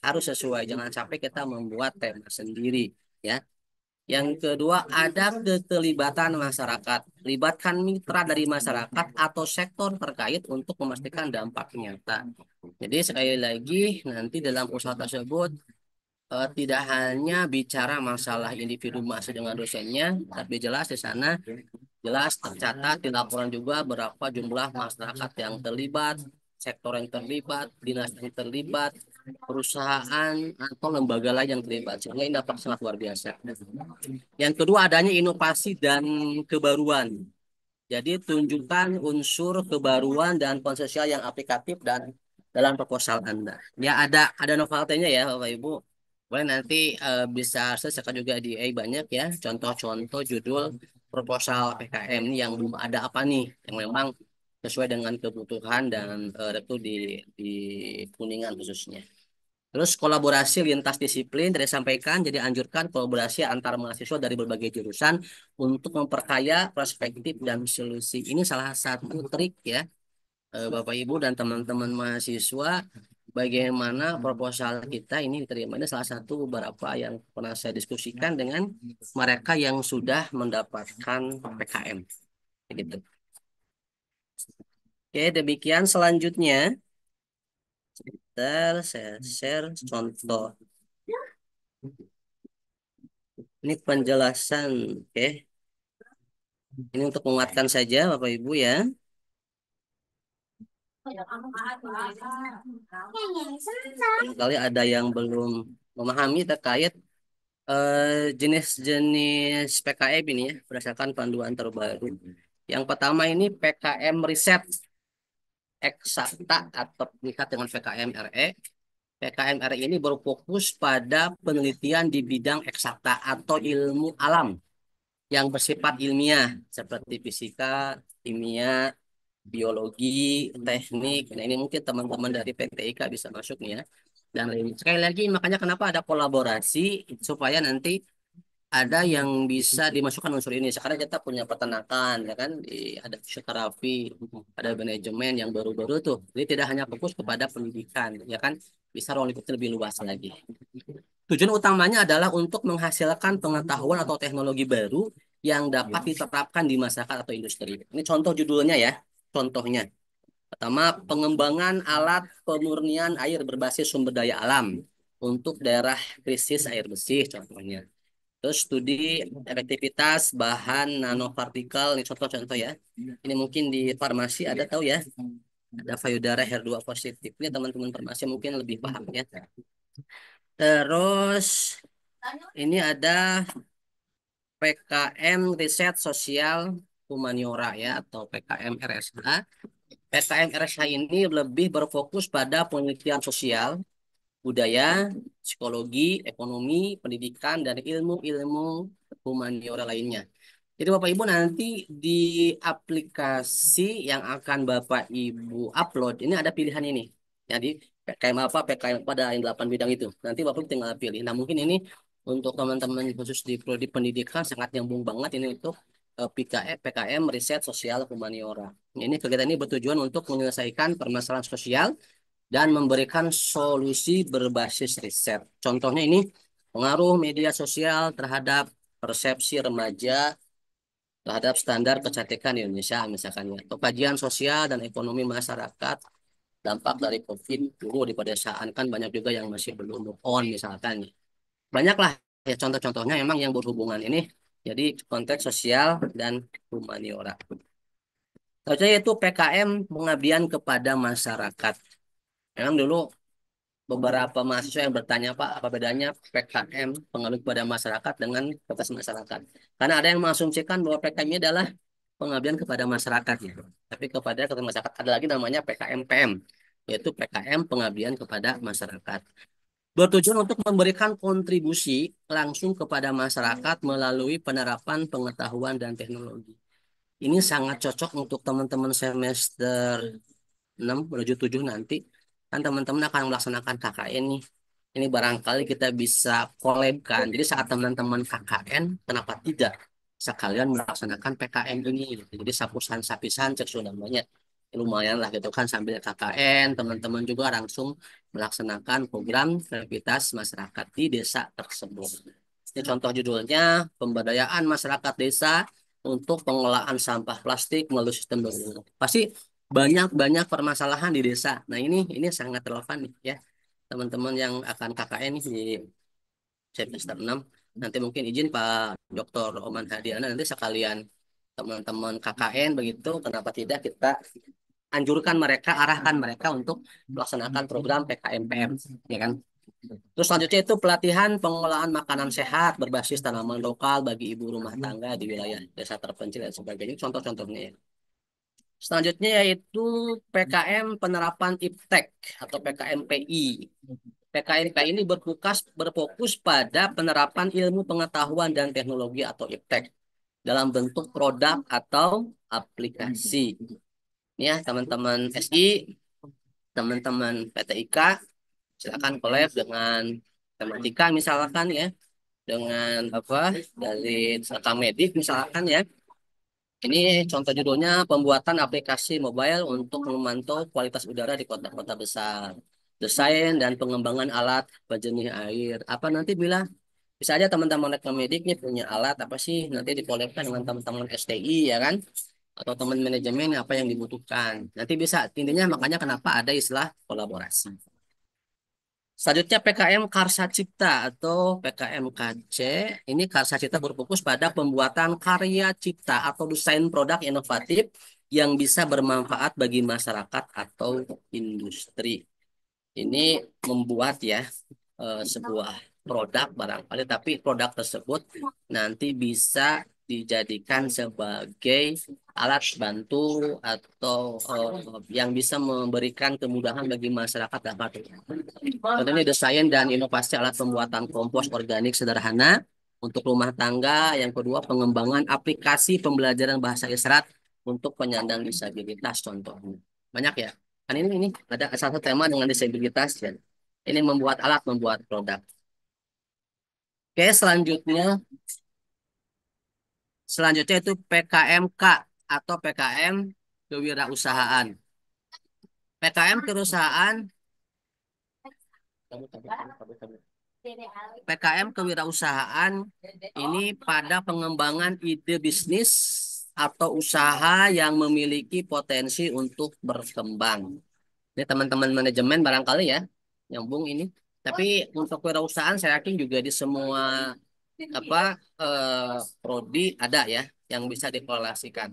Harus sesuai. Jangan sampai kita membuat tema sendiri, ya. Yang kedua, ada keterlibatan masyarakat. Libatkan mitra dari masyarakat atau sektor terkait untuk memastikan dampak nyata. Jadi sekali lagi, nanti dalam usaha tersebut tidak hanya bicara masalah individu mahasiswa dengan dosennya, tapi jelas di sana jelas tercatat di laporan juga berapa jumlah masyarakat yang terlibat, sektor yang terlibat, dinas yang terlibat, perusahaan atau lembaga lain yang terlibat. Sehingga ini dapat sangat luar biasa. Yang kedua, adanya inovasi dan kebaruan. Jadi tunjukkan unsur kebaruan dan potensial yang aplikatif dan dalam proposal Anda. Ya ada novelty-nya ya Bapak Ibu. Boleh nanti bisa search juga di AI banyak ya. Contoh-contoh judul proposal PKM ini yang belum ada apa nih yang memang sesuai dengan kebutuhan dan itu di Kuningan khususnya. Terus kolaborasi lintas disiplin tadi sampaikan, jadi anjurkan kolaborasi antar mahasiswa dari berbagai jurusan untuk memperkaya perspektif dan solusi. Ini salah satu trik ya, Bapak Ibu dan teman-teman mahasiswa, bagaimana proposal kita ini diterima. Ini salah satu beberapa yang pernah saya diskusikan dengan mereka yang sudah mendapatkan PKM. Gitu. Oke, demikian selanjutnya. Sebentar, saya share contoh. Ini penjelasan, oke. Ini untuk menguatkan saja, Bapak Ibu ya. Barangkali ada yang belum memahami terkait jenis-jenis PKM ini ya, berdasarkan panduan terbaru. Yang pertama ini PKM riset eksakta atau tingkat dengan PKM RE. PKM RE ini berfokus pada penelitian di bidang eksakta atau ilmu alam yang bersifat ilmiah seperti fisika, kimia, biologi, teknik. Nah, ini mungkin teman-teman dari PTIK bisa masuk nih ya. Dan sekali lagi makanya kenapa ada kolaborasi supaya nanti ada yang bisa dimasukkan unsur ini. Sekarang kita punya peternakan, ya kan, ada fisioterapi, ada manajemen yang baru-baru tuh. Jadi tidak hanya fokus kepada pendidikan, ya kan, bisa ruang lingkupnya lebih luas lagi. Tujuan utamanya adalah untuk menghasilkan pengetahuan atau teknologi baru yang dapat diterapkan di masyarakat atau industri. Ini contoh judulnya ya, contohnya. Pertama, pengembangan alat pemurnian air berbasis sumber daya alam untuk daerah krisis air bersih contohnya. Terus studi efektivitas bahan nanopartikel, ini contoh-contoh ya. Ini mungkin di farmasi ada tahu ya. Ada payudara HER2 positif. Ini teman-teman farmasi mungkin lebih paham ya. Terus ini ada PKM Riset Sosial Humaniora ya atau PKM RSA. PKM RSA ini lebih berfokus pada penelitian sosial, budaya, psikologi, ekonomi, pendidikan, dan ilmu-ilmu humaniora lainnya. Jadi Bapak Ibu nanti di aplikasi yang akan Bapak Ibu upload ini ada pilihan ini. Jadi PKM apa, PKM pada yang 8 bidang itu. Nanti Bapak Ibu tinggal pilih. Nah mungkin ini untuk teman-teman khusus di prodi pendidikan sangat nyambung banget ini untuk PKM Riset Sosial Humaniora. Ini kegiatan ini bertujuan untuk menyelesaikan permasalahan sosial dan memberikan solusi berbasis riset. Contohnya ini pengaruh media sosial terhadap persepsi remaja terhadap standar kecantikan di Indonesia misalkan ya. Atau kajian sosial dan ekonomi masyarakat dampak dari COVID dulu di pedesaan kan banyak juga yang masih belum move on misalkan. Banyaklah ya contoh-contohnya memang yang berhubungan ini. Jadi konteks sosial dan humaniora. Selanjutnya yaitu PKM pengabdian kepada masyarakat. Memang dulu beberapa mahasiswa yang bertanya, Pak, apa bedanya PKM pengabdian kepada masyarakat dengan kertas masyarakat? Karena ada yang mengasumsikan bahwa PKM ini adalah pengabdian kepada masyarakat, ya. Tapi kepada masyarakat ada lagi namanya PKM PM, yaitu PKM pengabdian kepada masyarakat. Bertujuan untuk memberikan kontribusi langsung kepada masyarakat melalui penerapan pengetahuan dan teknologi. Ini sangat cocok untuk teman-teman semester 6 menuju 7 nanti. Kan teman-teman akan melaksanakan KKN nih. Ini barangkali kita bisa collab-kan. Jadi saat teman-teman KKN, kenapa tidak sekalian melaksanakan PKM ini? Gitu. Jadi sapusan sapisan cek namanya. Lumayan lah gitu kan sambil KKN, teman-teman juga langsung melaksanakan program kreativitas masyarakat di desa tersebut. Ini contoh judulnya pemberdayaan masyarakat desa untuk pengelolaan sampah plastik melalui sistem berulang. Pasti banyak permasalahan di desa. Nah, ini sangat relevan nih ya. Teman-teman yang akan KKN nih di semester 6 nanti mungkin izin Pak Dr. Oman Hadiana nanti sekalian teman-teman KKN begitu kenapa tidak kita anjurkan mereka arahkan mereka untuk melaksanakan program PKMPM ya kan. Terus selanjutnya itu pelatihan pengolahan makanan sehat berbasis tanaman lokal bagi ibu rumah tangga di wilayah desa terpencil dan sebagainya. Contoh-contohnya ya. Selanjutnya yaitu PKM penerapan IPTEK atau PKMPI. PKMPI ini berfokus pada penerapan ilmu pengetahuan dan teknologi atau IPTEK dalam bentuk produk atau aplikasi. Ya, teman-teman SI, teman-teman PTIK, silakan collab dengan tematika misalkan ya, dengan apa dari Medik misalkan ya. Ini contoh judulnya pembuatan aplikasi mobile untuk memantau kualitas udara di kota-kota besar. Desain dan pengembangan alat penjernih air. Apa nanti bila bisa aja teman-teman rekomedik nih punya alat apa sih nanti dikolekkan dengan teman-teman STI ya kan atau teman manajemen apa yang dibutuhkan. Nanti bisa intinya makanya kenapa ada istilah kolaborasi. Selanjutnya PKM Karsa Cipta atau PKMKC. Ini Karsa Cipta berfokus pada pembuatan karya cipta atau desain produk inovatif yang bisa bermanfaat bagi masyarakat atau industri. Ini membuat ya sebuah produk barangkali, tapi produk tersebut nanti bisa dijadikan sebagai alat bantu atau yang bisa memberikan kemudahan bagi masyarakat dapat. Contohnya desain dan inovasi alat pembuatan kompos organik sederhana untuk rumah tangga. Yang kedua, pengembangan aplikasi pembelajaran bahasa isyarat untuk penyandang disabilitas contohnya. Banyak ya. Kan ini ada satu tema dengan disabilitas ya. Ini membuat alat, membuat produk. Oke, selanjutnya itu PKMK atau PKM kewirausahaan. PKM kewirausahaan PKM kewirausahaan ini pada pengembangan ide bisnis atau usaha yang memiliki potensi untuk berkembang. Ini teman-teman manajemen barangkali ya, nyambung ini. Tapi untuk kewirausahaan saya yakin juga di semua apa prodi ada ya yang bisa dikorelasikan.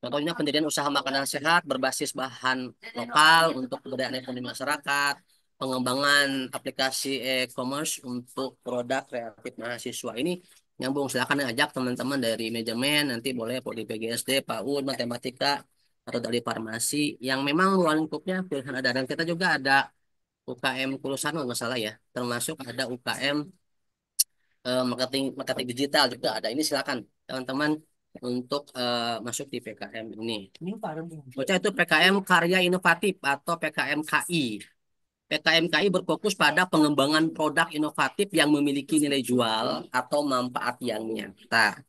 Contohnya pendirian usaha makanan sehat berbasis bahan lokal untuk pemberdayaan ekonomi masyarakat, pengembangan aplikasi e-commerce untuk produk kreatif mahasiswa. Ini nyambung, silakan ajak teman-teman dari manajemen, nanti boleh di PGSD, PAUD, matematika, atau dari farmasi, yang memang luar lingkupnya pilihan ada. Dan kita juga ada UKM Kulusan, nggak salah ya, termasuk ada UKM marketing marketing digital juga ada. Ini silakan teman-teman untuk masuk di PKM ini. Bocah itu PKM Karya Inovatif atau PKMKI. PKMKI berfokus pada pengembangan produk inovatif yang memiliki nilai jual atau manfaat yang nyata.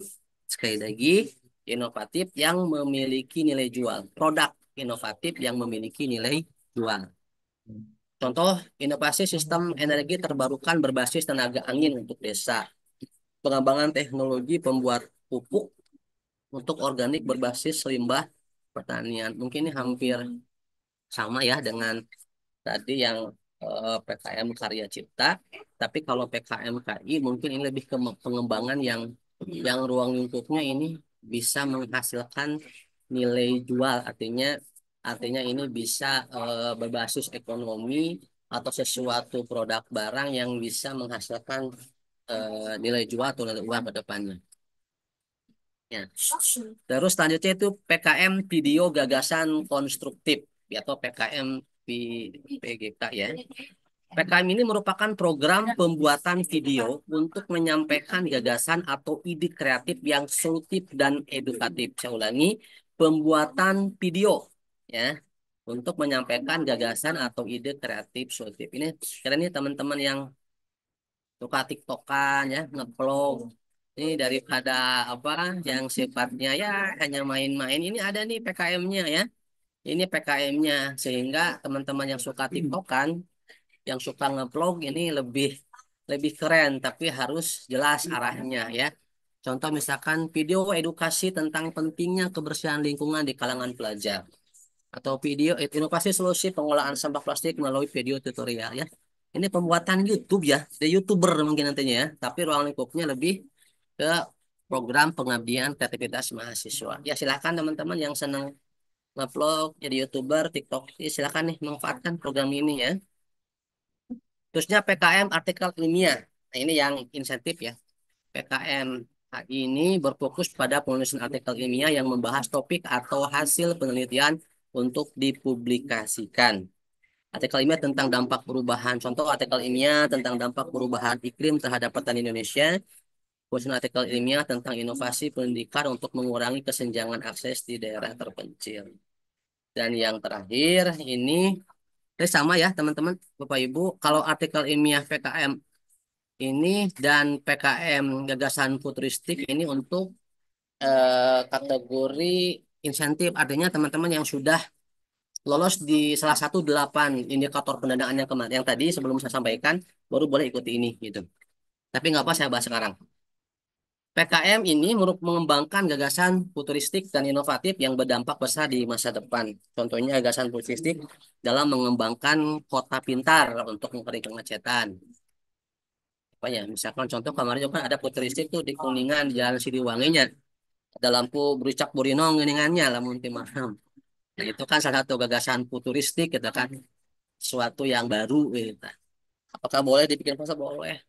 Sekali lagi, inovatif yang memiliki nilai jual. Produk inovatif yang memiliki nilai jual. Contoh, inovasi sistem energi terbarukan berbasis tenaga angin untuk desa. Pengembangan teknologi pembuat pupuk untuk organik berbasis limbah pertanian. Mungkin ini hampir sama ya dengan tadi yang PKM Karya Cipta, tapi kalau PKM KI mungkin ini lebih ke pengembangan yang ruang lingkupnya ini bisa menghasilkan nilai jual, artinya ini bisa berbasis ekonomi atau sesuatu produk barang yang bisa menghasilkan nilai jual atau nilai uang ke depannya. Ya. Terus selanjutnya itu PKM Video Gagasan Konstruktif atau PKM PGK ya. PKM ini merupakan program pembuatan video untuk menyampaikan gagasan atau ide kreatif yang solutif dan edukatif. Saya ulangi, pembuatan video ya untuk menyampaikan gagasan atau ide kreatif solutif. Ini sekarang ini teman-teman yang suka TikTokan ya, ngevlog. Ini daripada apa yang sifatnya ya hanya main-main. Ini ada nih PKM-nya ya. Ini PKM-nya sehingga teman-teman yang suka TikTokan, yang suka ngevlog ini lebih lebih keren tapi harus jelas arahnya ya. Contoh misalkan video edukasi tentang pentingnya kebersihan lingkungan di kalangan pelajar atau video inovasi solusi pengolahan sampah plastik melalui video tutorial ya. Ini pembuatan YouTube ya, jadi YouTuber mungkin nantinya ya, tapi ruang lingkupnya lebih ke program pengabdian kreativitas mahasiswa. Ya silahkan teman-teman yang senang ngupload jadi YouTuber, TikTok, ya silahkan nih manfaatkan program ini ya. Terusnya PKM artikel ilmiah. Nah, ini yang insentif ya. PKM ini berfokus pada penulisan artikel ilmiah yang membahas topik atau hasil penelitian untuk dipublikasikan. Artikel ilmiah tentang dampak perubahan. Contoh artikel ilmiah tentang dampak perubahan iklim terhadap petani Indonesia. Penulisan artikel ilmiah tentang inovasi pendidikan untuk mengurangi kesenjangan akses di daerah terpencil. Dan yang terakhir ini sama ya teman-teman, Bapak Ibu. Kalau artikel ilmiah PKM ini dan PKM gagasan futuristik ini untuk kategori insentif. Artinya teman-teman yang sudah lolos di salah satu 8 indikator pendanaan yang kemarin yang tadi sebelum saya sampaikan baru boleh ikuti ini gitu. Tapi nggak apa saya bahas sekarang. PKM ini mengembangkan gagasan futuristik dan inovatif yang berdampak besar di masa depan. Contohnya gagasan futuristik dalam mengembangkan kota pintar untuk mengurangi kemacetan. Apa ya? Misalkan contoh kemarin juga kan ada futuristik tuh di Kuningan di Jalan Siliwanginya. Ada lampu berucak burinong geningannya lamun teu malam. Nah, itu kan salah satu gagasan futuristik gitu kan. Sesuatu yang baru gitu. Apakah boleh dibikin pasar? Boleh.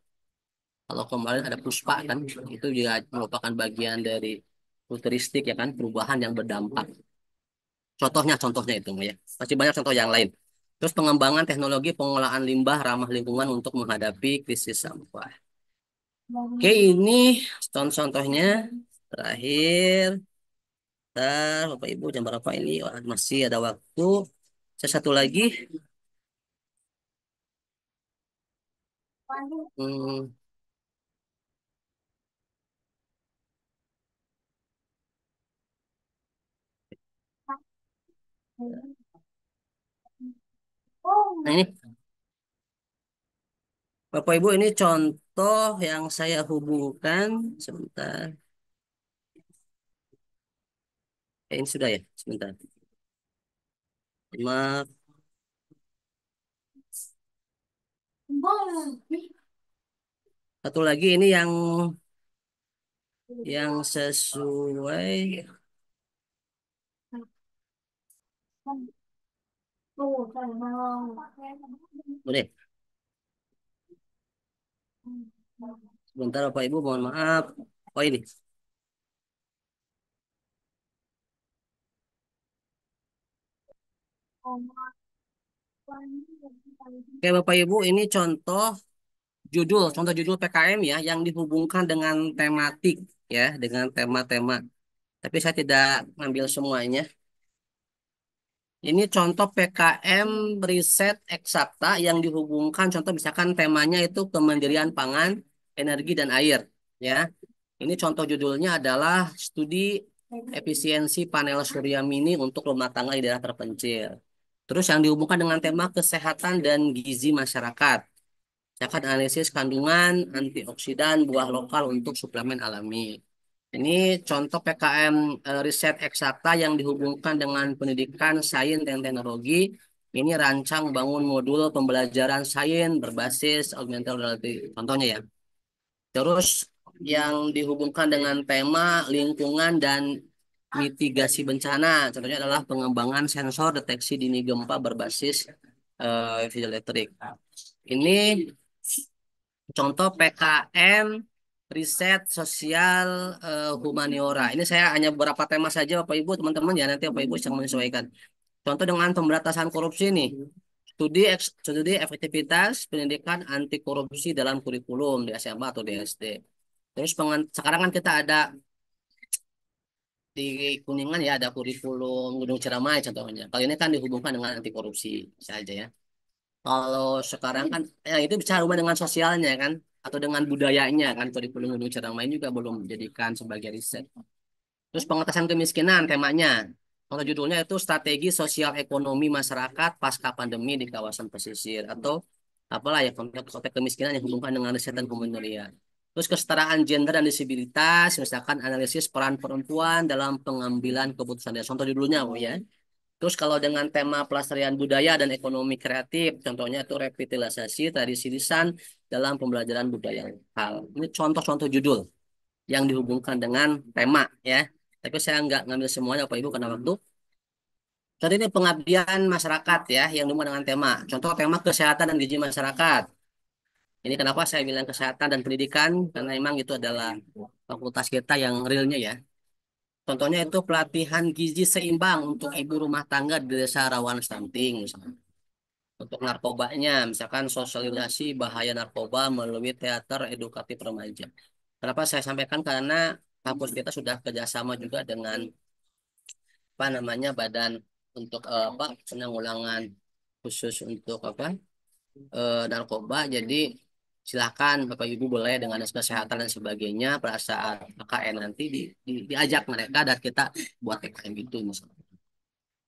Kalau kemarin ada Puspa kan, itu juga merupakan bagian dari futuristik ya kan, perubahan yang berdampak. Contohnya itu ya. Masih banyak contoh yang lain. Terus pengembangan teknologi pengolahan limbah ramah lingkungan untuk menghadapi krisis sampah. Oke, ini contoh-contohnya. Terakhir, Bapak Ibu jam berapa ini? Wah, masih ada waktu. Saya satu lagi. Hmm, nah ini Bapak Ibu ini contoh yang saya hubungkan. Sebentar. Ini sudah ya, sebentar. Maaf. Satu lagi ini yang sesuai. Boleh. Sebentar Bapak Ibu, mohon maaf. Oh ini. Oke Bapak Ibu, ini contoh judul PKM ya, yang dihubungkan dengan tematik ya, dengan tema-tema. Tapi saya tidak ngambil semuanya. Ini contoh PKM riset eksakta yang dihubungkan, contoh misalkan temanya itu kemandirian pangan, energi dan air ya. Ini contoh judulnya adalah studi efisiensi panel surya mini untuk rumah tangga di daerah terpencil. Terus yang dihubungkan dengan tema kesehatan dan gizi masyarakat. Misalkan analisis kandungan antioksidan buah lokal untuk suplemen alami. Ini contoh PKM riset eksakta yang dihubungkan dengan pendidikan sains dan teknologi. Ini rancang bangun modul pembelajaran sains berbasis augmented reality. Contohnya ya. Terus yang dihubungkan dengan tema lingkungan dan mitigasi bencana. Contohnya adalah pengembangan sensor deteksi dini gempa berbasis piezoelektrik. Ini contoh PKM riset sosial humaniora. Ini saya hanya beberapa tema saja Bapak Ibu, teman-teman ya nanti Bapak Ibu bisa menyesuaikan. Contoh dengan pemberantasan korupsi nih. Studi efektivitas pendidikan anti korupsi dalam kurikulum di SMA atau di SD. Terus sekarang kan kita ada di Kuningan ya ada kurikulum Gunung Ciremai contohnya. Kalau ini kan dihubungkan dengan anti korupsi saja ya. Kalau sekarang kan ya itu bicara hubungan dengan sosialnya kan atau dengan budayanya kan kurikulum Gunung Ciremai juga belum dijadikan sebagai riset. Terus pengentasan kemiskinan temanya. Kalau judulnya itu strategi sosial ekonomi masyarakat pasca pandemi di kawasan pesisir atau apalah ya konteks kemiskinan yang hubungan dengan riset dan kementerian. Terus kesetaraan gender dan disabilitas, misalkan analisis peran perempuan dalam pengambilan keputusan. Ya, contoh judulnya, oh ya. Terus kalau dengan tema pelestarian budaya dan ekonomi kreatif, contohnya itu revitalisasi tradisi lisan dalam pembelajaran budaya lokal. Ini contoh-contoh judul yang dihubungkan dengan tema ya. Tapi saya nggak ngambil semuanya Pak Ibu karena waktu. Tadi ini pengabdian masyarakat ya yang dihubungkan dengan tema. Contoh tema kesehatan dan gizi masyarakat. Ini kenapa saya bilang kesehatan dan pendidikan karena memang itu adalah fakultas kita yang realnya ya. Contohnya itu pelatihan gizi seimbang untuk ibu rumah tangga di desa rawan stunting misalnya. Untuk narkobanya, misalkan sosialisasi bahaya narkoba melalui teater edukatif remaja. Kenapa saya sampaikan? Karena kampus kita sudah kerjasama juga dengan apa namanya badan untuk apa penanggulangan khusus untuk apa narkoba. Jadi silakan Bapak Ibu boleh dengan dinas kesehatan dan sebagainya pada saat KKN nanti diajak mereka dan kita buat PKM itu misalnya.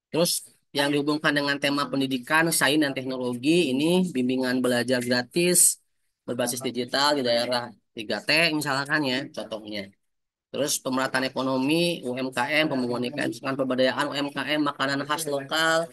Terus yang dihubungkan dengan tema pendidikan, sains dan teknologi ini bimbingan belajar gratis berbasis digital di daerah 3T misalkan ya contohnya. Terus pemerataan ekonomi, UMKM, pembangunan IKM, misalkan pemberdayaan UMKM, makanan khas lokal.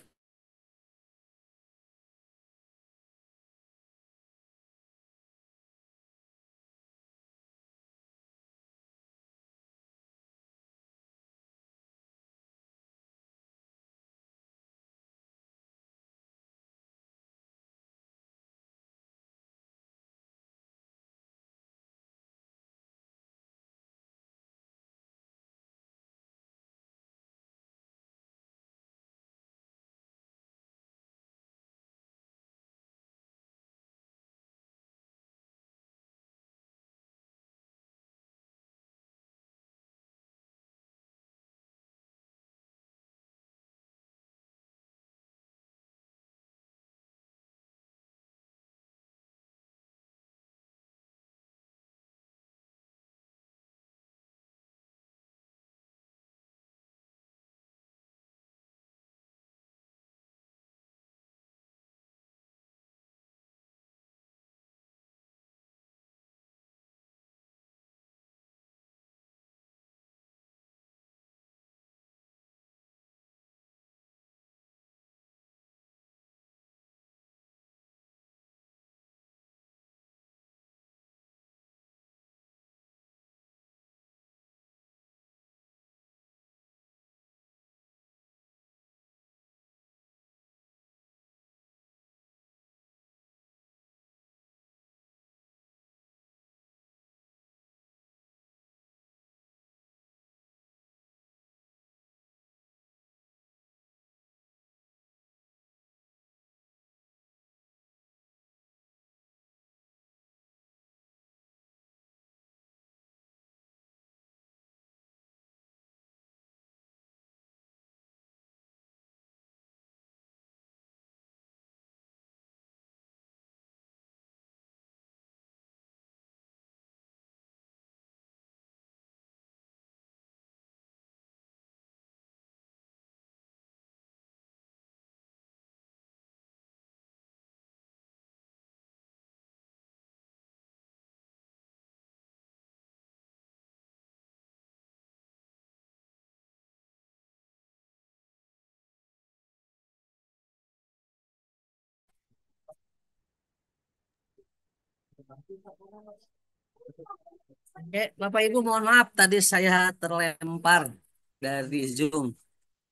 Oke, Bapak Ibu mohon maaf tadi saya terlempar dari Zoom.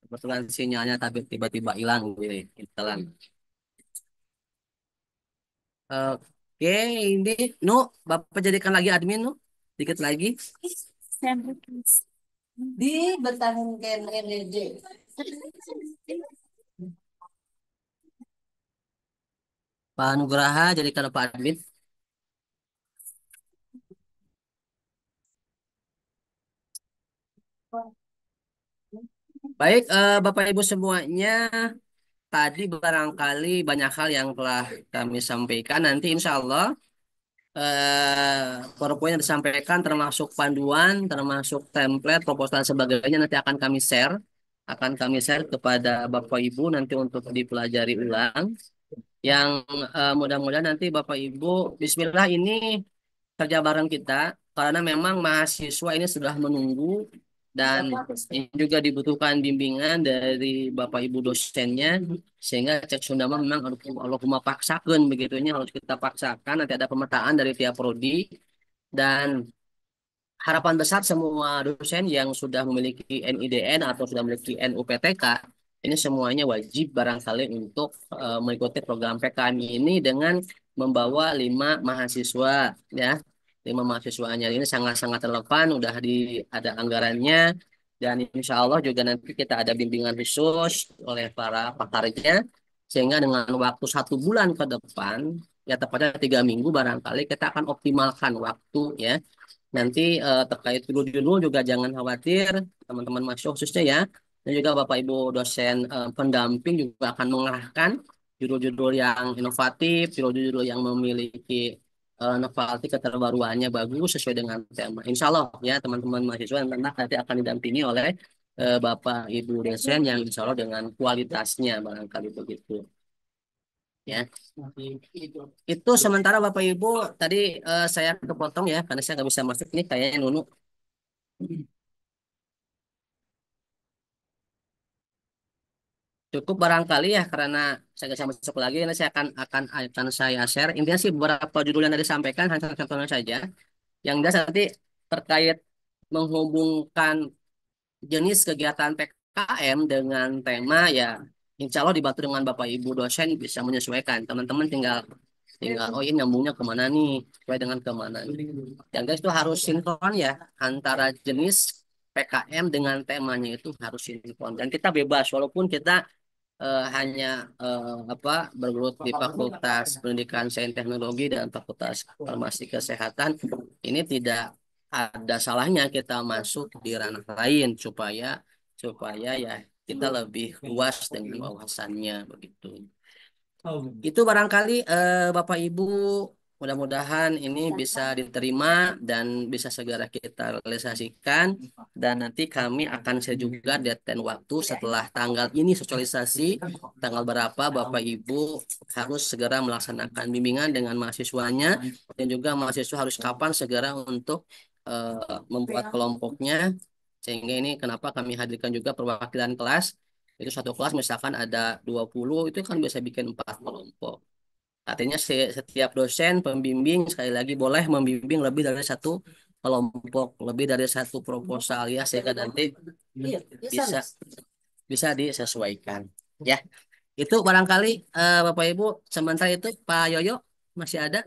Kebetulan sinyalnya tapi tiba-tiba hilang gitu. Oke, ini Nu, Bapak jadikan lagi admin Nu, dikit lagi. Di bertahun KNRD. Pak Nugraha jadikan Pak admin. Baik, Bapak Ibu semuanya, tadi barangkali banyak hal yang telah kami sampaikan. Nanti insya Allah PowerPoint yang disampaikan termasuk panduan, termasuk template, proposal dan sebagainya nanti akan kami share kepada Bapak Ibu nanti untuk dipelajari ulang. Yang mudah-mudahan nanti Bapak Ibu, Bismillah ini kerja bareng kita karena memang mahasiswa ini sudah menunggu dan ini juga dibutuhkan bimbingan dari Bapak Ibu dosennya sehingga cek Sundama memang Allahumma paksakan begitunya harus kita paksakan nanti ada pemetaan dari tiap prodi dan harapan besar semua dosen yang sudah memiliki NIDN atau sudah memiliki NUPTK ini semuanya wajib barangkali untuk mengikuti program PKM ini dengan membawa 5 mahasiswa ya 5 mahasiswanya ini sangat-sangat relevan udah ada anggarannya dan insya Allah juga nanti kita ada bimbingan khusus oleh para pakarnya sehingga dengan waktu 1 bulan ke depan ya tepatnya 3 minggu barangkali kita akan optimalkan waktu ya. Nanti terkait judul-judul juga jangan khawatir, teman-teman mahasiswa khususnya ya. Dan juga Bapak Ibu dosen pendamping juga akan mengarahkan judul-judul yang inovatif, judul-judul yang memiliki novelty keterbaruannya bagus sesuai dengan tema. Insya Allah ya teman-teman mahasiswa yang nanti akan didampingi oleh Bapak Ibu dosen yang insya Allah dengan kualitasnya barangkali begitu. Ya, itu sementara Bapak Ibu tadi saya kepotong ya karena saya nggak bisa masuk nih kayaknya Nunu. Cukup barangkali ya karena saya nggak bisa masuk lagi nanti saya akan saya share intinya sih beberapa judul yang tadi disampaikan hanya contohnya saja yang jelas nanti terkait menghubungkan jenis kegiatan PKM dengan tema ya insya Allah dibantu dengan Bapak Ibu dosen bisa menyesuaikan teman-teman tinggal tinggal oh ini nyambungnya kemana nih sesuai dengan kemana nih. Yang guys itu harus sinkron ya antara jenis PKM dengan temanya itu harus sinkron dan kita bebas walaupun kita hanya apa bergelut di Fakultas Pendidikan Sains Teknologi dan Fakultas Farmasi Kesehatan ini tidak ada salahnya kita masuk di ranah lain supaya supaya ya kita lebih luas dengan wawasannya begitu. Itu barangkali Bapak Ibu mudah-mudahan ini bisa diterima dan bisa segera kita realisasikan dan nanti kami akan share juga deadline waktu setelah tanggal ini sosialisasi tanggal berapa Bapak Ibu harus segera melaksanakan bimbingan dengan mahasiswanya dan juga mahasiswa harus kapan segera untuk membuat kelompoknya sehingga ini kenapa kami hadirkan juga perwakilan kelas itu satu kelas misalkan ada 20 itu kan bisa bikin 4 kelompok. Artinya setiap dosen pembimbing sekali lagi boleh membimbing lebih dari satu kelompok, lebih dari satu proposal ya sehingga nanti bisa bisa disesuaikan. Ya, itu barangkali Bapak Ibu sementara itu Pak Yoyo masih ada?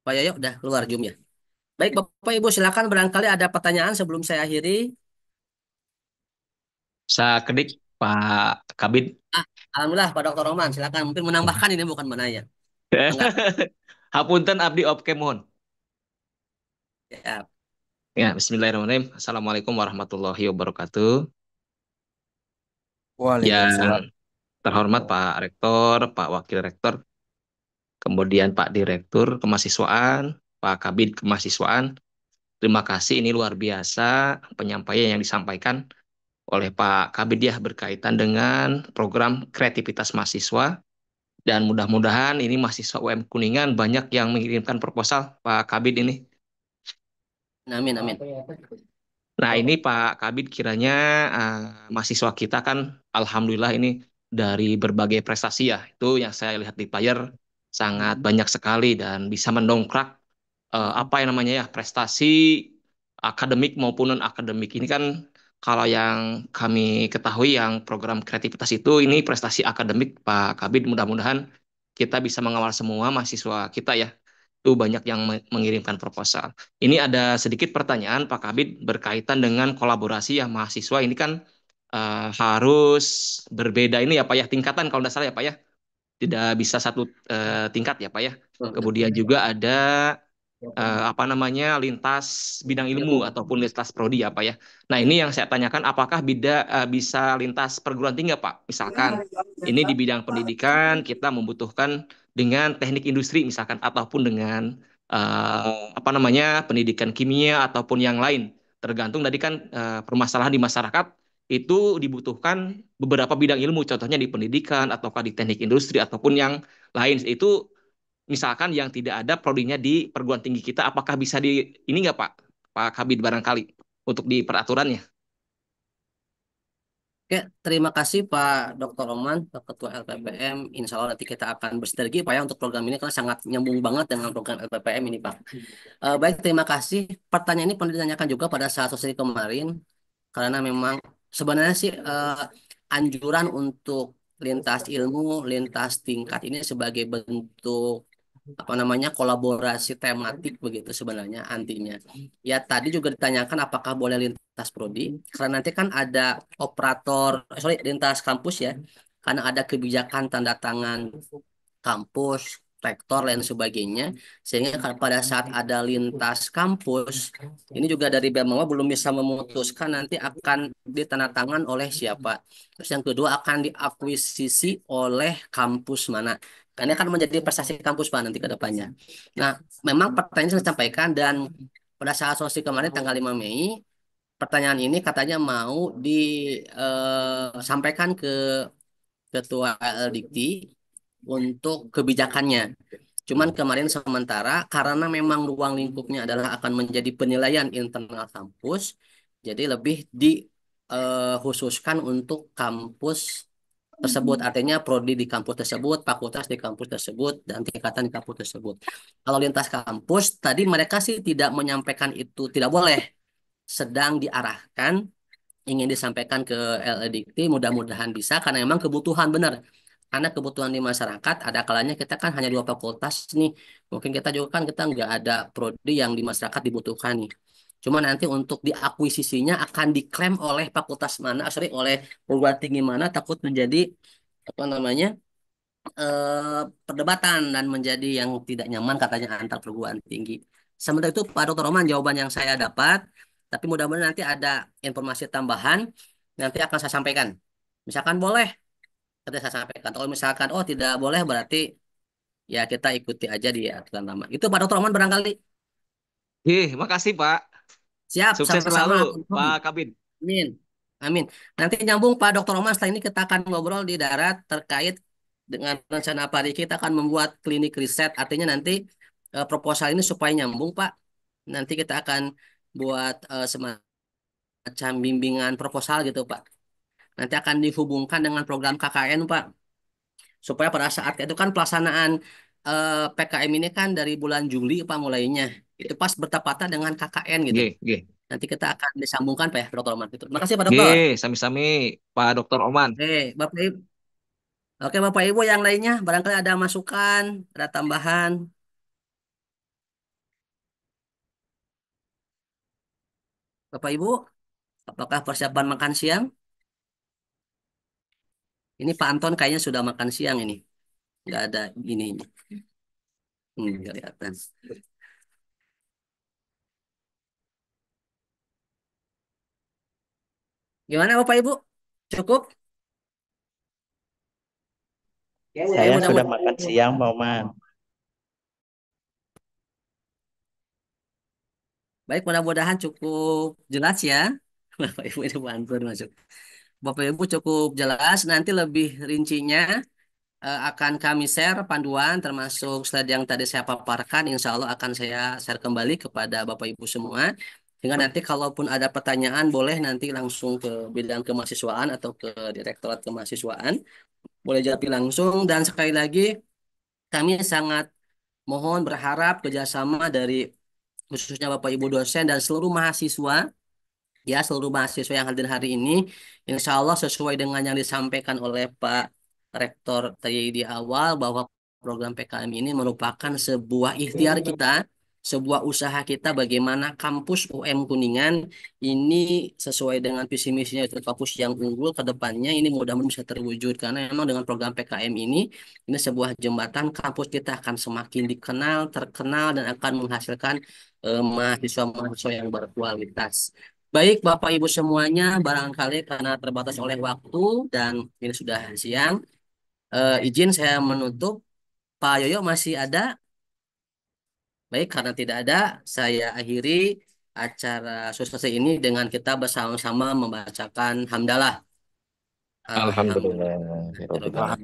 Pak Yoyo udah keluar Zoom ya. Baik Bapak Ibu silakan barangkali ada pertanyaan sebelum saya akhiri. Saya kedik Pak Kabid. Ah, Alhamdulillah Pak Dr. Roman silakan mungkin menambahkan ini bukan menanya. Enggak. Hapunten abdi opke mohon. Ya. Ya, Bismillahirrahmanirrahim. Assalamualaikum warahmatullahi wabarakatuh. Waalaikumsalam. Yang terhormat Pak Rektor, Pak Wakil Rektor, kemudian Pak Direktur Kemahasiswaan, Pak Kabid Kemahasiswaan. Terima kasih, ini luar biasa penyampaian yang disampaikan oleh Pak Kabid ya berkaitan dengan program kreativitas mahasiswa. Dan mudah-mudahan ini mahasiswa UM Kuningan banyak yang mengirimkan proposal Pak Kabid ini. Amin amin. Nah ini Pak Kabid kiranya mahasiswa kita kan alhamdulillah ini dari berbagai prestasi ya. Itu yang saya lihat di player sangat banyak sekali dan bisa mendongkrak apa yang namanya ya prestasi akademik maupun non akademik. Ini kan kalau yang kami ketahui yang program kreativitas itu ini prestasi akademik Pak Kabid mudah-mudahan kita bisa mengawal semua mahasiswa kita ya. Itu banyak yang mengirimkan proposal. Ini ada sedikit pertanyaan Pak Kabid berkaitan dengan kolaborasi ya mahasiswa ini kan harus berbeda ini ya Pak ya tingkatan kalau tidak salah ya Pak ya. Tidak bisa satu tingkat ya Pak ya. Kemudian juga ada apa namanya lintas bidang ilmu ataupun lintas prodi apa ya. Nah, ini yang saya tanyakan apakah bisa lintas perguruan tinggi Pak? Misalkan ini di bidang pendidikan kita membutuhkan dengan teknik industri misalkan ataupun dengan apa namanya pendidikan kimia ataupun yang lain. Tergantung tadi kan permasalahan di masyarakat itu dibutuhkan beberapa bidang ilmu, contohnya di pendidikan ataukah di teknik industri ataupun yang lain. Itu misalkan yang tidak ada prodinya di perguruan tinggi kita, apakah bisa di ini nggak Pak? Pak Kabid barangkali untuk di peraturannya. Oke, terima kasih Pak Dr. Oman, Pak Ketua LPPM. Insya Allah nanti kita akan bersinergi Pak ya untuk program ini karena sangat nyambung banget dengan program LPPM ini Pak. Baik, terima kasih. Pertanyaan ini pernah ditanyakan juga pada saat sesi kemarin karena memang sebenarnya sih anjuran untuk lintas ilmu, lintas tingkat ini sebagai bentuk apa namanya kolaborasi tematik begitu sebenarnya antinya. Ya tadi juga ditanyakan apakah boleh lintas prodi karena nanti kan ada operator sorry lintas kampus ya karena ada kebijakan tanda tangan kampus rektor dan sebagainya sehingga pada saat ada lintas kampus ini juga dari BEM belum bisa memutuskan nanti akan ditandatangan oleh siapa. Terus yang kedua akan diakuisisi oleh kampus mana. Karena akan menjadi prestasi kampus Pak nanti ke depannya. Nah, memang pertanyaan saya sampaikan dan pada saat sosial kemarin tanggal 5 Mei, pertanyaan ini katanya mau disampaikan ke Ketua LDikti untuk kebijakannya. Cuman kemarin sementara karena memang ruang lingkupnya adalah akan menjadi penilaian internal kampus, jadi lebih dikhususkan untuk kampus tersebut. Artinya prodi di kampus tersebut, fakultas di kampus tersebut, dan tingkatan di kampus tersebut. Kalau lintas kampus, tadi mereka sih tidak menyampaikan itu tidak boleh, sedang diarahkan ingin disampaikan ke LEDikti, mudah-mudahan bisa karena memang kebutuhan benar. Karena kebutuhan di masyarakat ada kalanya kita kan hanya dua fakultas nih. Mungkin kita juga kan kita nggak ada prodi yang di masyarakat dibutuhkan nih. Cuma nanti untuk diakuisisinya akan diklaim oleh fakultas mana, oleh perguruan tinggi mana takut menjadi apa namanya perdebatan dan menjadi yang tidak nyaman katanya antar perguruan tinggi. Sementara itu Pak Dr. Roman jawaban yang saya dapat, tapi mudah-mudahan nanti ada informasi tambahan nanti akan saya sampaikan. Misalkan boleh, nanti saya sampaikan. Kalau misalkan oh tidak boleh berarti ya kita ikuti aja di aturan lama. Itu Pak Dr. Roman barangkali. Makasih Pak. Siap, Sukses sama-sama. selalu Pak Kabid. Amin. Amin. Nanti nyambung Pak Dr. Roman, setelah ini kita akan ngobrol di darat terkait dengan rencana Padi kita akan membuat klinik riset. Artinya nanti proposal ini supaya nyambung Pak. Nanti kita akan buat semacam bimbingan proposal gitu Pak. Nanti akan dihubungkan dengan program KKN Pak. Supaya pada saat itu kan pelaksanaan PKM ini kan dari bulan Juli Pak mulainya. Itu pas bertepatan dengan KKN gitu. G, G. Nanti kita akan disambungkan Pak ya, Dokter Oman. Gitu. Terima kasih Pak G, Dokter. sami-sami Pak Dr. Oman. Bapak Ibu. Oke, Bapak Ibu yang lainnya, barangkali ada masukan, ada tambahan. Bapak Ibu, apakah persiapan makan siang? Ini Pak Anton kayaknya sudah makan siang ini. Nggak ada ini. Nggak kelihatan. Gimana Bapak Ibu? Cukup? Oke, Saya sudah mudah-mudahan. makan siang, Pak Oman. Baik, mudah-mudahan cukup jelas ya. Bapak Ibu ini Pak Anton masuk. Bapak Ibu cukup jelas. Nanti lebih rincinya akan kami share panduan termasuk slide yang tadi saya paparkan. Insya Allah akan saya share kembali kepada Bapak Ibu semua. Sehingga nanti kalaupun ada pertanyaan boleh nanti langsung ke bidang kemahasiswaan atau ke Direktorat Kemahasiswaan. Boleh jawab langsung dan sekali lagi kami sangat mohon berharap kerjasama dari khususnya Bapak Ibu dosen dan seluruh mahasiswa ya seluruh mahasiswa yang hadir hari ini insya Allah sesuai dengan yang disampaikan oleh Pak Rektor tadi di awal bahwa program PKM ini merupakan sebuah ikhtiar kita sebuah usaha kita bagaimana kampus UM Kuningan ini sesuai dengan visi misinya itu kampus yang unggul ke depannya ini mudah-mudahan bisa terwujud karena memang dengan program PKM ini sebuah jembatan kampus kita akan semakin dikenal, terkenal dan akan menghasilkan mahasiswa-mahasiswa yang berkualitas. Baik, Bapak Ibu semuanya, barangkali karena terbatas oleh waktu dan ini sudah siang, izin saya menutup. Pak Yoyo masih ada? Baik, karena tidak ada, saya akhiri acara sosialisasi ini dengan kita bersama-sama membacakan hamdalah. Alhamdulillah. Alhamdulillah.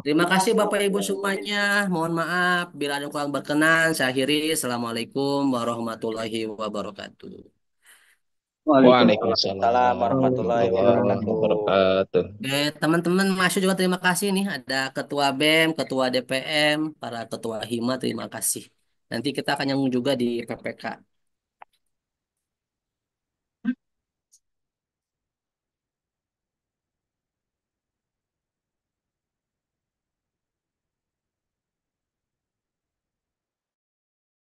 Terima kasih Bapak Ibu semuanya. Mohon maaf bila ada yang kurang berkenan. Saya akhiri. Assalamualaikum warahmatullahi wabarakatuh. Waalaikumsalam warahmatullahi warahmatullahi wabarakatuh. wabarakatuh. Oke, teman-teman masuk juga terima kasih nih. Ada Ketua BEM, Ketua DPM, para Ketua HIMA terima kasih. Nanti kita akan nyambung juga di PPK.